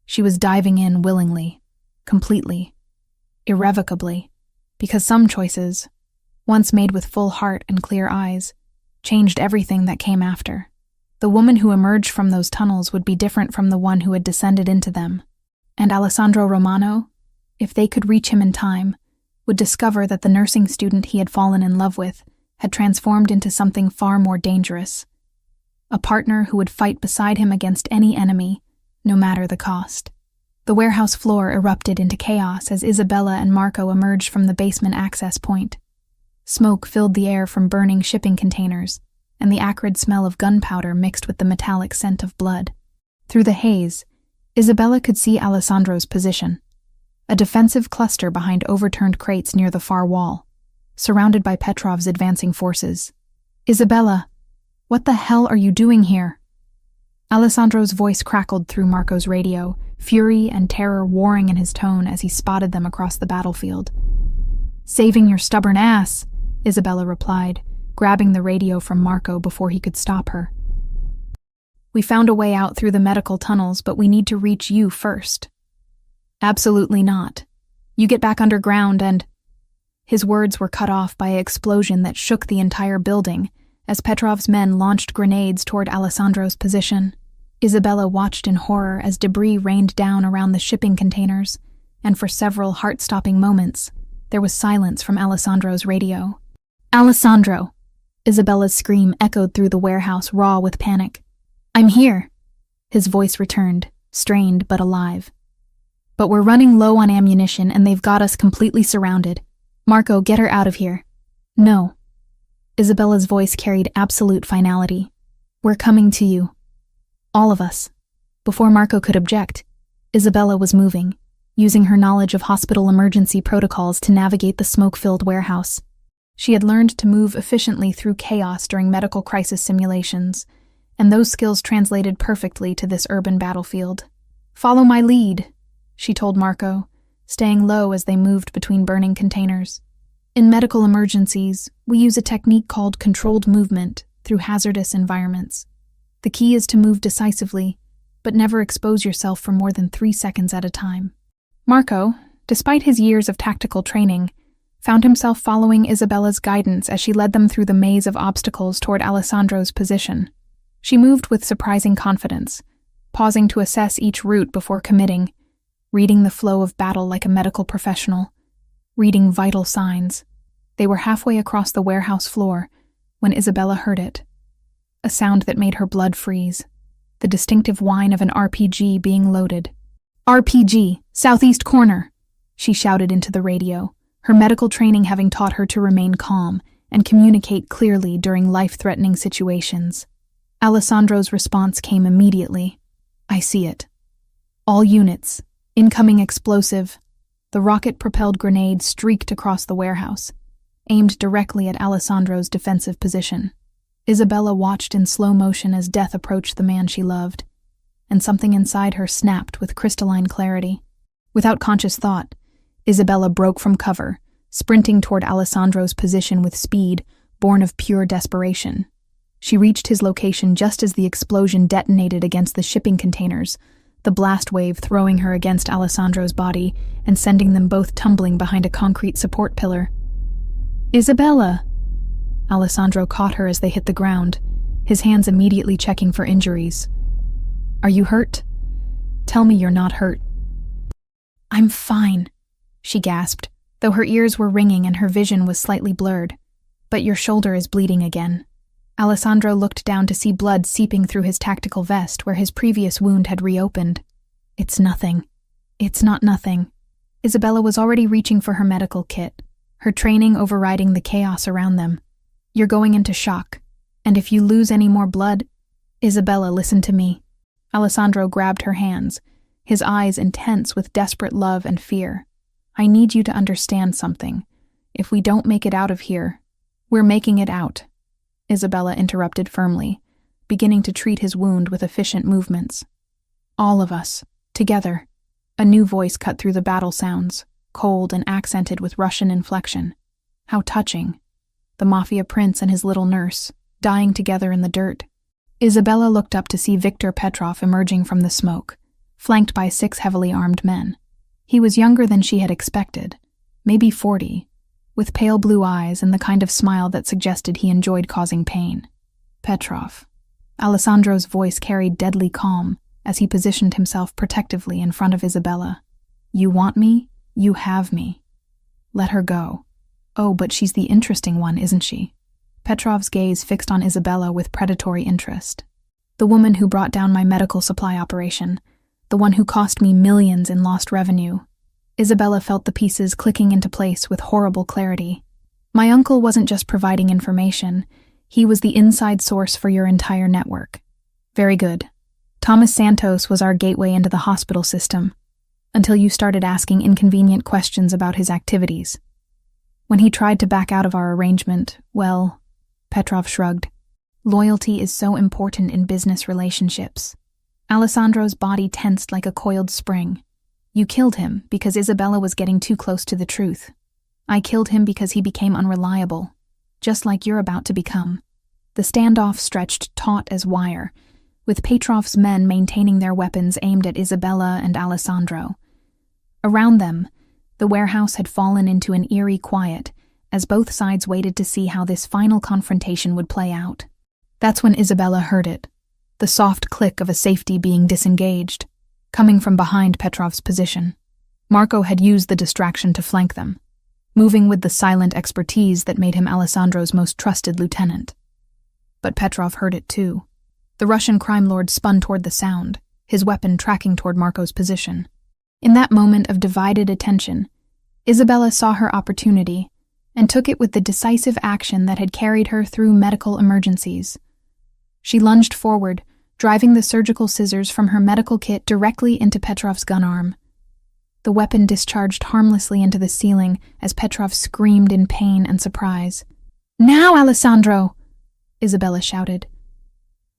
She was diving in willingly, completely, irrevocably, because some choices, once made with full heart and clear eyes, changed everything that came after. The woman who emerged from those tunnels would be different from the one who had descended into them. And Alessandro Romano, if they could reach him in time, would discover that the nursing student he had fallen in love with had transformed into something far more dangerous. A partner who would fight beside him against any enemy, no matter the cost. The warehouse floor erupted into chaos as Isabella and Marco emerged from the basement access point. Smoke filled the air from burning shipping containers, and the acrid smell of gunpowder mixed with the metallic scent of blood. Through the haze, Isabella could see Alessandro's position, a defensive cluster behind overturned crates near the far wall, surrounded by Petrov's advancing forces. "Isabella, what the hell are you doing here?" Alessandro's voice crackled through Marco's radio, fury and terror warring in his tone as he spotted them across the battlefield. "Saving your stubborn ass," Isabella replied, grabbing the radio from Marco before he could stop her. "We found a way out through the medical tunnels, but we need to reach you first." "Absolutely not. You get back underground and—" His words were cut off by an explosion that shook the entire building as Petrov's men launched grenades toward Alessandro's position. Isabella watched in horror as debris rained down around the shipping containers, and for several heart-stopping moments, there was silence from Alessandro's radio. "Alessandro!" Isabella's scream echoed through the warehouse, raw with panic. "I'm here." His voice returned, strained but alive. "But we're running low on ammunition and they've got us completely surrounded. Marco, get her out of here." "No." Isabella's voice carried absolute finality. "We're coming to you. All of us." Before Marco could object, Isabella was moving, using her knowledge of hospital emergency protocols to navigate the smoke-filled warehouse. She had learned to move efficiently through chaos during medical crisis simulations, and those skills translated perfectly to this urban battlefield. "Follow my lead," she told Marco, staying low as they moved between burning containers. "In medical emergencies, we use a technique called controlled movement through hazardous environments. The key is to move decisively, but never expose yourself for more than 3 seconds at a time." Marco, despite his years of tactical training, found himself following Isabella's guidance as she led them through the maze of obstacles toward Alessandro's position. She moved with surprising confidence, pausing to assess each route before committing, reading the flow of battle like a medical professional, reading vital signs. They were halfway across the warehouse floor when Isabella heard it. A sound that made her blood freeze. The distinctive whine of an RPG being loaded. "RPG, southeast corner," she shouted into the radio, her medical training having taught her to remain calm and communicate clearly during life-threatening situations. Alessandro's response came immediately. "I see it. All units, incoming explosive." The rocket-propelled grenade streaked across the warehouse, aimed directly at Alessandro's defensive position. Isabella watched in slow motion as death approached the man she loved, and something inside her snapped with crystalline clarity. Without conscious thought, Isabella broke from cover, sprinting toward Alessandro's position with speed born of pure desperation. She reached his location just as the explosion detonated against the shipping containers, the blast wave throwing her against Alessandro's body and sending them both tumbling behind a concrete support pillar. "Isabella!" Alessandro caught her as they hit the ground, his hands immediately checking for injuries. "Are you hurt? Tell me you're not hurt." "I'm fine," she gasped, though her ears were ringing and her vision was slightly blurred. "But your shoulder is bleeding again." Alessandro looked down to see blood seeping through his tactical vest where his previous wound had reopened. "It's nothing. It's not nothing." Isabella was already reaching for her medical kit, her training overriding the chaos around them. "You're going into shock, and if you lose any more blood—" "Isabella, listen to me." Alessandro grabbed her hands, his eyes intense with desperate love and fear. "I need you to understand something. If we don't make it out of here, we're making it out." Isabella interrupted firmly, beginning to treat his wound with efficient movements. "All of us, together." A new voice cut through the battle sounds, cold and accented with Russian inflection. How touching. The Mafia prince and his little nurse, dying together in the dirt. Isabella looked up to see Viktor Petrov emerging from the smoke, flanked by 6 heavily armed men. He was younger than she had expected, maybe 40, with pale blue eyes and the kind of smile that suggested he enjoyed causing pain. Petrov. Alessandro's voice carried deadly calm as he positioned himself protectively in front of Isabella. You want me? You have me. Let her go. Oh, but she's the interesting one, isn't she? Petrov's gaze fixed on Isabella with predatory interest. The woman who brought down my medical supply operation, the one who cost me millions in lost revenue. Isabella felt the pieces clicking into place with horrible clarity. My uncle wasn't just providing information, he was the inside source for your entire network. Very good. Thomas Santos was our gateway into the hospital system, until you started asking inconvenient questions about his activities. When he tried to back out of our arrangement, well, Petrov shrugged. Loyalty is so important in business relationships. Alessandro's body tensed like a coiled spring. You killed him because Isabella was getting too close to the truth. I killed him because he became unreliable, just like you're about to become. The standoff stretched taut as wire, with Petrov's men maintaining their weapons aimed at Isabella and Alessandro. Around them, the warehouse had fallen into an eerie quiet as both sides waited to see how this final confrontation would play out. That's when Isabella heard it, the soft click of a safety being disengaged, coming from behind Petrov's position. Marco had used the distraction to flank them, moving with the silent expertise that made him Alessandro's most trusted lieutenant. But Petrov heard it too. The Russian crime lord spun toward the sound, his weapon tracking toward Marco's position. In that moment of divided attention, Isabella saw her opportunity and took it with the decisive action that had carried her through medical emergencies. She lunged forward, driving the surgical scissors from her medical kit directly into Petrov's gun arm. The weapon discharged harmlessly into the ceiling as Petrov screamed in pain and surprise. Now, Alessandro! Isabella shouted.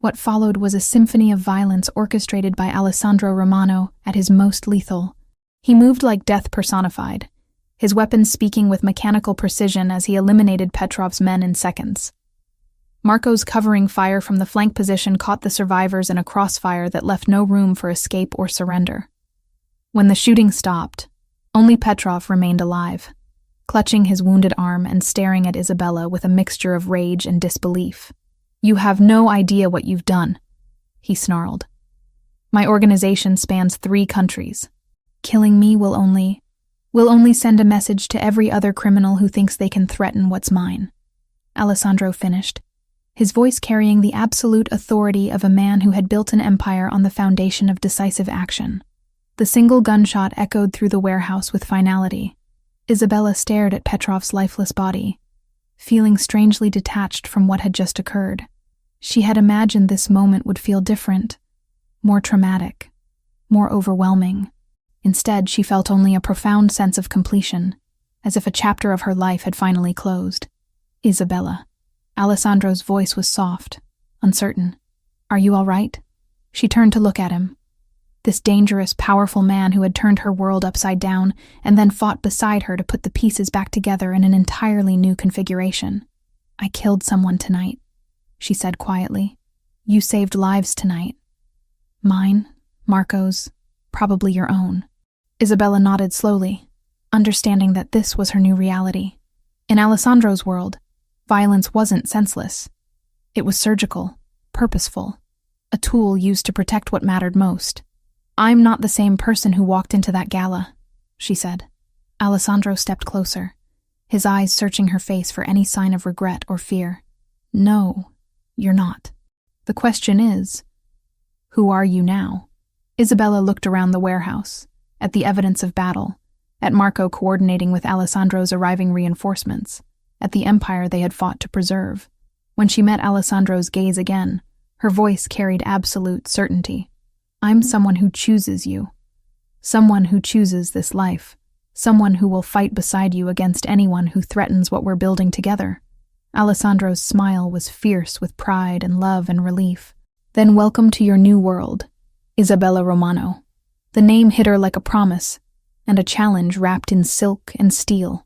What followed was a symphony of violence orchestrated by Alessandro Romano at his most lethal. He moved like death personified, his weapon speaking with mechanical precision as he eliminated Petrov's men in seconds. Marco's covering fire from the flank position caught the survivors in a crossfire that left no room for escape or surrender. When the shooting stopped, only Petrov remained alive, clutching his wounded arm and staring at Isabella with a mixture of rage and disbelief. You have no idea what you've done, he snarled. My organization spans 3 countries. Killing me will only send a message to every other criminal who thinks they can threaten what's mine. Alessandro finished, his voice carrying the absolute authority of a man who had built an empire on the foundation of decisive action. The single gunshot echoed through the warehouse with finality. Isabella stared at Petrov's lifeless body, feeling strangely detached from what had just occurred. She had imagined this moment would feel different, more traumatic, more overwhelming. Instead, she felt only a profound sense of completion, as if a chapter of her life had finally closed. Isabella. Alessandro's voice was soft, uncertain. Are you all right? She turned to look at him. This dangerous, powerful man who had turned her world upside down and then fought beside her to put the pieces back together in an entirely new configuration. I killed someone tonight, she said quietly. You saved lives tonight. Mine, Marco's, probably your own. Isabella nodded slowly, understanding that this was her new reality. In Alessandro's world, violence wasn't senseless. It was surgical, purposeful, a tool used to protect what mattered most. I'm not the same person who walked into that gala, she said. Alessandro stepped closer, his eyes searching her face for any sign of regret or fear. No, you're not. The question is, who are you now? Isabella looked around the warehouse, at the evidence of battle, at Marco coordinating with Alessandro's arriving reinforcements, at the empire they had fought to preserve. When she met Alessandro's gaze again, her voice carried absolute certainty. I'm someone who chooses you. Someone who chooses this life. Someone who will fight beside you against anyone who threatens what we're building together. Alessandro's smile was fierce with pride and love and relief. Then welcome to your new world, Isabella Romano. The name hit her like a promise, and a challenge wrapped in silk and steel.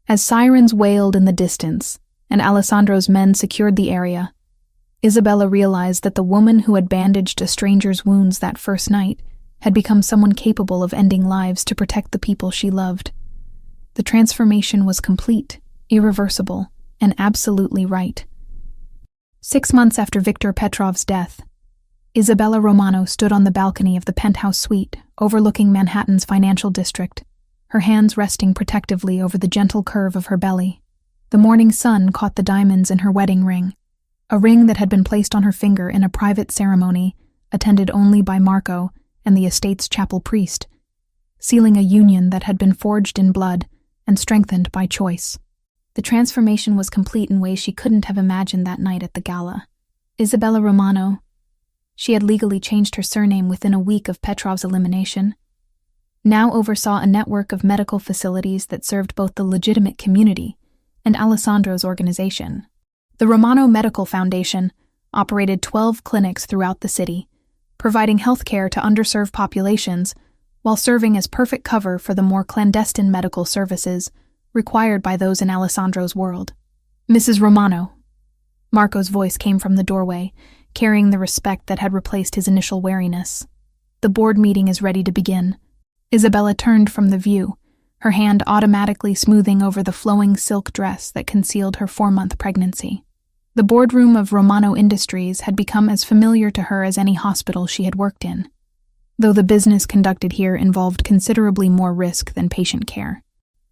As sirens wailed in the distance, and Alessandro's men secured the area, Isabella realized that the woman who had bandaged a stranger's wounds that first night had become someone capable of ending lives to protect the people she loved. The transformation was complete, irreversible, and absolutely right. 6 months after Viktor Petrov's death, Isabella Romano stood on the balcony of the penthouse suite overlooking Manhattan's financial district, her hands resting protectively over the gentle curve of her belly. The morning sun caught the diamonds in her wedding ring, a ring that had been placed on her finger in a private ceremony attended only by Marco and the estate's chapel priest, sealing a union that had been forged in blood and strengthened by choice. The transformation was complete in ways she couldn't have imagined that night at the gala. Isabella Romano. She had legally changed her surname within a week of Petrov's elimination. Now oversaw a network of medical facilities that served both the legitimate community and Alessandro's organization. The Romano Medical Foundation operated 12 clinics throughout the city, providing health care to underserved populations while serving as perfect cover for the more clandestine medical services required by those in Alessandro's world. "Mrs. Romano." Marco's voice came from the doorway, carrying the respect that had replaced his initial wariness. "The board meeting is ready to begin." Isabella turned from the view, her hand automatically smoothing over the flowing silk dress that concealed her 4-month pregnancy. The boardroom of Romano Industries had become as familiar to her as any hospital she had worked in, though the business conducted here involved considerably more risk than patient care.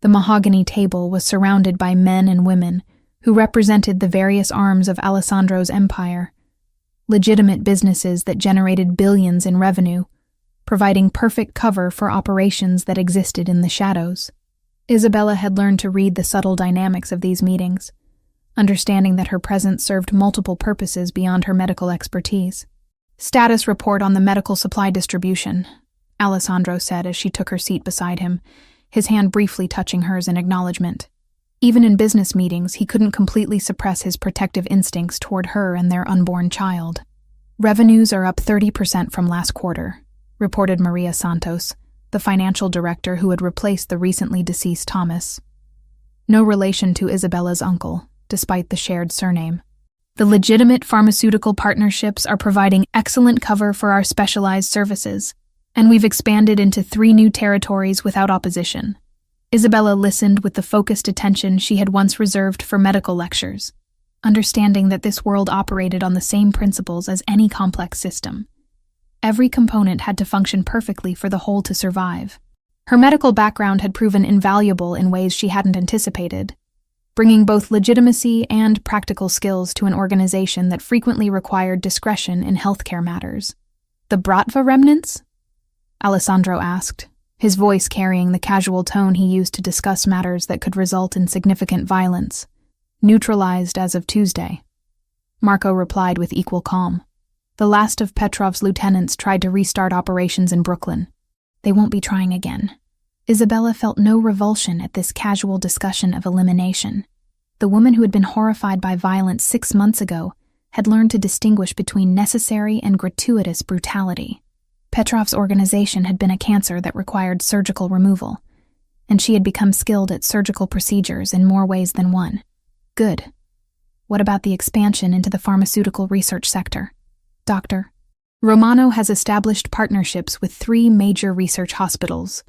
The mahogany table was surrounded by men and women who represented the various arms of Alessandro's empire, legitimate businesses that generated billions in revenue, providing perfect cover for operations that existed in the shadows. Isabella had learned to read the subtle dynamics of these meetings, understanding that her presence served multiple purposes beyond her medical expertise. "Status report on the medical supply distribution," Alessandro said as she took her seat beside him, his hand briefly touching hers in acknowledgement. Even in business meetings, he couldn't completely suppress his protective instincts toward her and their unborn child. "Revenues are up 30% from last quarter," reported Maria Santos, the financial director who had replaced the recently deceased Thomas. No relation to Isabella's uncle, despite the shared surname. "The legitimate pharmaceutical partnerships are providing excellent cover for our specialized services, and we've expanded into 3 new territories without opposition." Isabella listened with the focused attention she had once reserved for medical lectures, understanding that this world operated on the same principles as any complex system. Every component had to function perfectly for the whole to survive. Her medical background had proven invaluable in ways she hadn't anticipated, bringing both legitimacy and practical skills to an organization that frequently required discretion in healthcare matters. "The Bratva remnants?" Alessandro asked, his voice carrying the casual tone he used to discuss matters that could result in significant violence. "Neutralized as of Tuesday." Marco replied with equal calm. "The last of Petrov's lieutenants tried to restart operations in Brooklyn. They won't be trying again." Isabella felt no revulsion at this casual discussion of elimination. The woman who had been horrified by violence 6 months ago had learned to distinguish between necessary and gratuitous brutality. Petrov's organization had been a cancer that required surgical removal, and she had become skilled at surgical procedures in more ways than one. Good. What about the expansion into the pharmaceutical research sector? "Doctor, Romano has established partnerships with 3 major research hospitals,"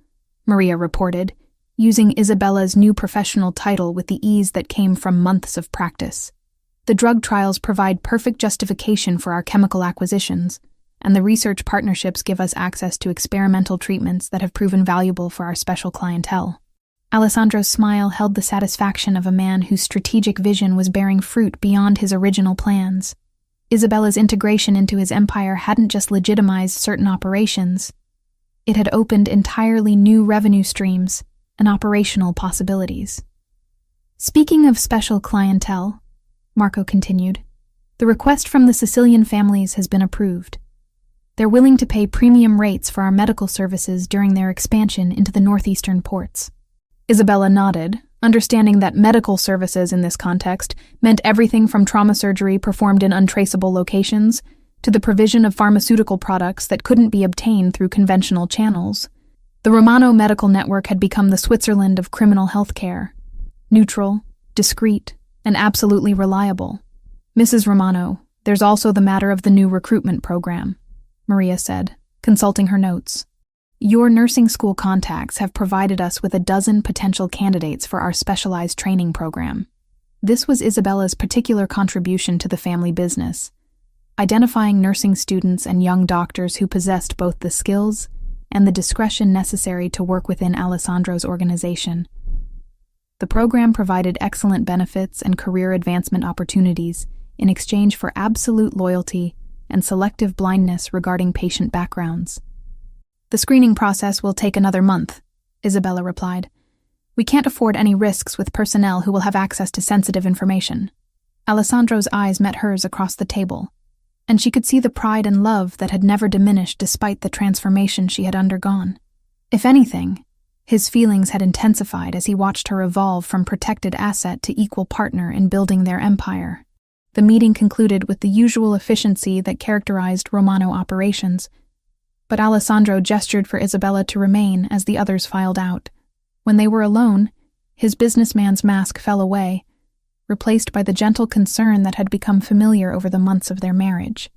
Maria reported, using Isabella's new professional title with the ease that came from months of practice. "The drug trials provide perfect justification for our chemical acquisitions, and the research partnerships give us access to experimental treatments that have proven valuable for our special clientele." Alessandro's smile held the satisfaction of a man whose strategic vision was bearing fruit beyond his original plans. Isabella's integration into his empire hadn't just legitimized certain operations, it had opened entirely new revenue streams and operational possibilities. "Speaking of special clientele," Marco continued, "the request from the Sicilian families has been approved. They're willing to pay premium rates for our medical services during their expansion into the northeastern ports." Isabella nodded, understanding that medical services in this context meant everything from trauma surgery performed in untraceable locations to the provision of pharmaceutical products that couldn't be obtained through conventional channels. The Romano Medical Network had become the Switzerland of criminal health care. Neutral, discreet, and absolutely reliable. "Mrs. Romano, there's also the matter of the new recruitment program," Maria said, consulting her notes. "Your nursing school contacts have provided us with a dozen potential candidates for our specialized training program." This was Isabella's particular contribution to the family business, identifying nursing students and young doctors who possessed both the skills and the discretion necessary to work within Alessandro's organization. The program provided excellent benefits and career advancement opportunities in exchange for absolute loyalty and selective blindness regarding patient backgrounds. "The screening process will take another month," Isabella replied. "We can't afford any risks with personnel who will have access to sensitive information." Alessandro's eyes met hers across the table, and she could see the pride and love that had never diminished despite the transformation she had undergone. If anything, his feelings had intensified as he watched her evolve from protected asset to equal partner in building their empire. The meeting concluded with the usual efficiency that characterized Romano operations, but Alessandro gestured for Isabella to remain as the others filed out. When they were alone, his businessman's mask fell away, replaced by the gentle concern that had become familiar over the months of their marriage.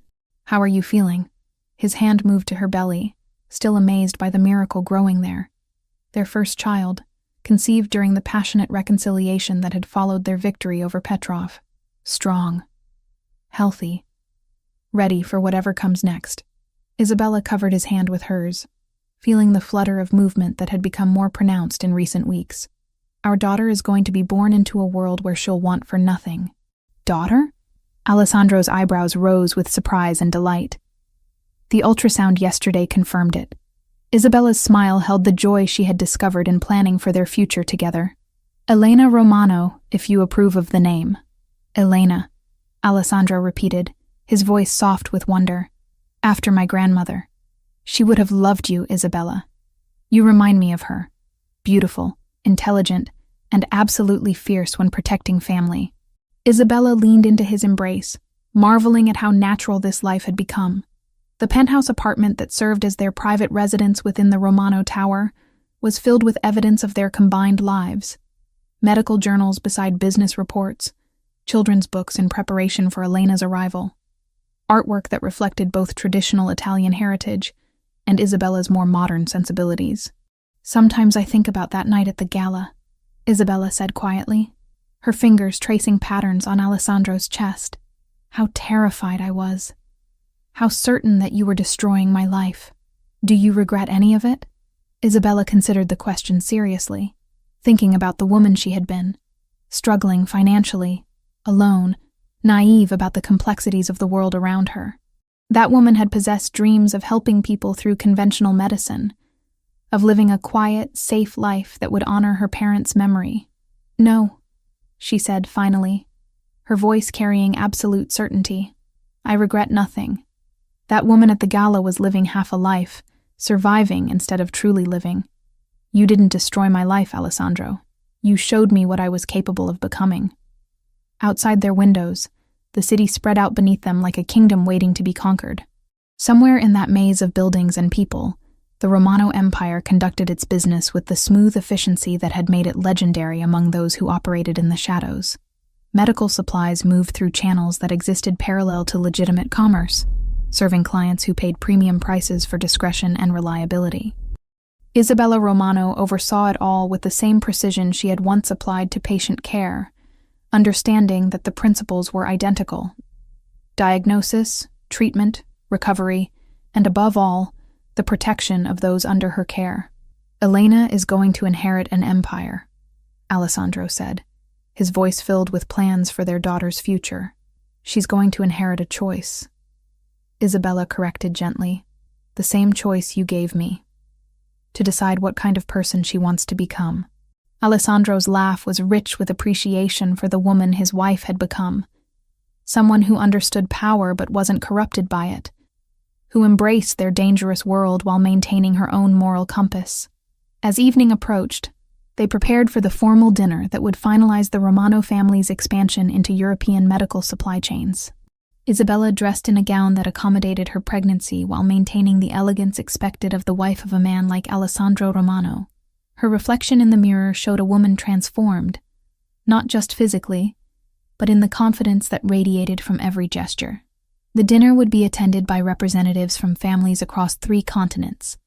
"How are you feeling?" His hand moved to her belly, still amazed by the miracle growing there. Their first child, conceived during the passionate reconciliation that had followed their victory over Petrov. Strong, healthy, ready for whatever comes next. Isabella covered his hand with hers, feeling the flutter of movement that had become more pronounced in recent weeks. "Our daughter is going to be born into a world where she'll want for nothing." "Daughter?" Alessandro's eyebrows rose with surprise and delight. The ultrasound yesterday confirmed it. Isabella's smile held the joy she had discovered in planning for their future together. "Elena Romano, if you approve of the name." "Elena," Alessandro repeated, his voice soft with wonder. "After my grandmother. She would have loved you, Isabella. You remind me of her. Beautiful, intelligent, and absolutely fierce when protecting family." Isabella leaned into his embrace, marveling at how natural this life had become. The penthouse apartment that served as their private residence within the Romano Tower was filled with evidence of their combined lives. Medical journals beside business reports, children's books in preparation for Elena's arrival, artwork that reflected both traditional Italian heritage and Isabella's more modern sensibilities. "Sometimes I think about that night at the gala," Isabella said quietly, her fingers tracing patterns on Alessandro's chest. "How terrified I was. How certain that you were destroying my life. Do you regret any of it?" Isabella considered the question seriously, thinking about the woman she had been, struggling financially, alone, naive about the complexities of the world around her. That woman had possessed dreams of helping people through conventional medicine, of living a quiet, safe life that would honor her parents' memory. "No," she said finally, her voice carrying absolute certainty. "I regret nothing. That woman at the gala was living half a life, surviving instead of truly living. You didn't destroy my life, Alessandro. You showed me what I was capable of becoming." Outside their windows, the city spread out beneath them like a kingdom waiting to be conquered. Somewhere in that maze of buildings and people, the Romano Empire conducted its business with the smooth efficiency that had made it legendary among those who operated in the shadows. Medical supplies moved through channels that existed parallel to legitimate commerce, serving clients who paid premium prices for discretion and reliability. Isabella Romano oversaw it all with the same precision she had once applied to patient care, understanding that the principles were identical: diagnosis, treatment, recovery, and above all, the protection of those under her care. "Elena is going to inherit an empire," Alessandro said, his voice filled with plans for their daughter's future. "She's going to inherit a choice." Isabella corrected gently, "The same choice you gave me, to decide what kind of person she wants to become." Alessandro's laugh was rich with appreciation for the woman his wife had become, someone who understood power but wasn't corrupted by it, who embraced their dangerous world while maintaining her own moral compass. As evening approached, they prepared for the formal dinner that would finalize the Romano family's expansion into European medical supply chains. Isabella dressed in a gown that accommodated her pregnancy while maintaining the elegance expected of the wife of a man like Alessandro Romano. Her reflection in the mirror showed a woman transformed, not just physically, but in the confidence that radiated from every gesture. The dinner would be attended by representatives from families across 3 continents,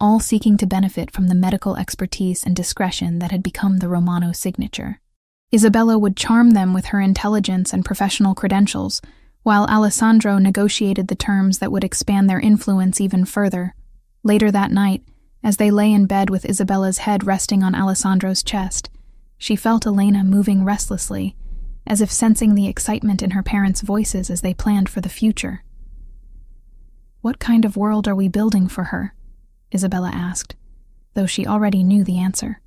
all seeking to benefit from the medical expertise and discretion that had become the Romano signature. Isabella would charm them with her intelligence and professional credentials, while Alessandro negotiated the terms that would expand their influence even further. Later that night, as they lay in bed with Isabella's head resting on Alessandro's chest, she felt Elena moving restlessly, as if sensing the excitement in her parents' voices as they planned for the future. "What kind of world are we building for her?" Isabella asked, though she already knew the answer.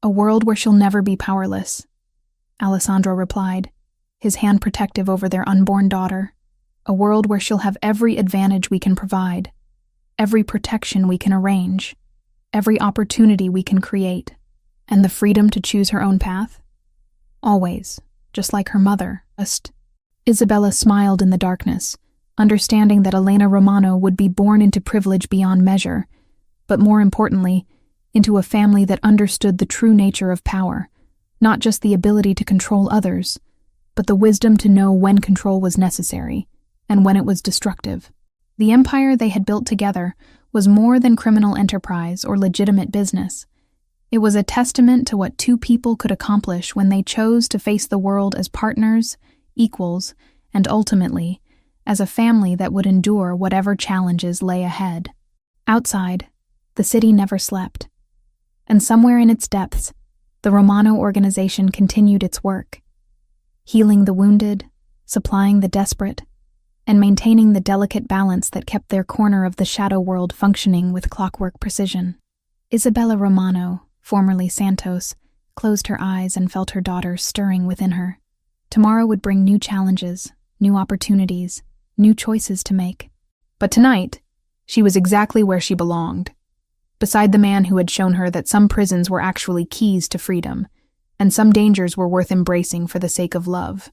"A world where she'll never be powerless," Alessandro replied, his hand protective over their unborn daughter. "A world where she'll have every advantage we can provide, every protection we can arrange, every opportunity we can create, and the freedom to choose her own path. Always, just like her mother." Isabella smiled in the darkness, understanding that Elena Romano would be born into privilege beyond measure, but more importantly, into a family that understood the true nature of power, not just the ability to control others, but the wisdom to know when control was necessary and when it was destructive. The empire they had built together was more than criminal enterprise or legitimate business. It was a testament to what 2 people could accomplish when they chose to face the world as partners, equals, and ultimately, as a family that would endure whatever challenges lay ahead. Outside, the city never slept. And somewhere in its depths, the Romano organization continued its work, healing the wounded, supplying the desperate, and maintaining the delicate balance that kept their corner of the shadow world functioning with clockwork precision. Isabella Romano, formerly Santos, closed her eyes and felt her daughter stirring within her. Tomorrow would bring new challenges, new opportunities, new choices to make. But tonight, she was exactly where she belonged, beside the man who had shown her that some prisons were actually keys to freedom, and some dangers were worth embracing for the sake of love.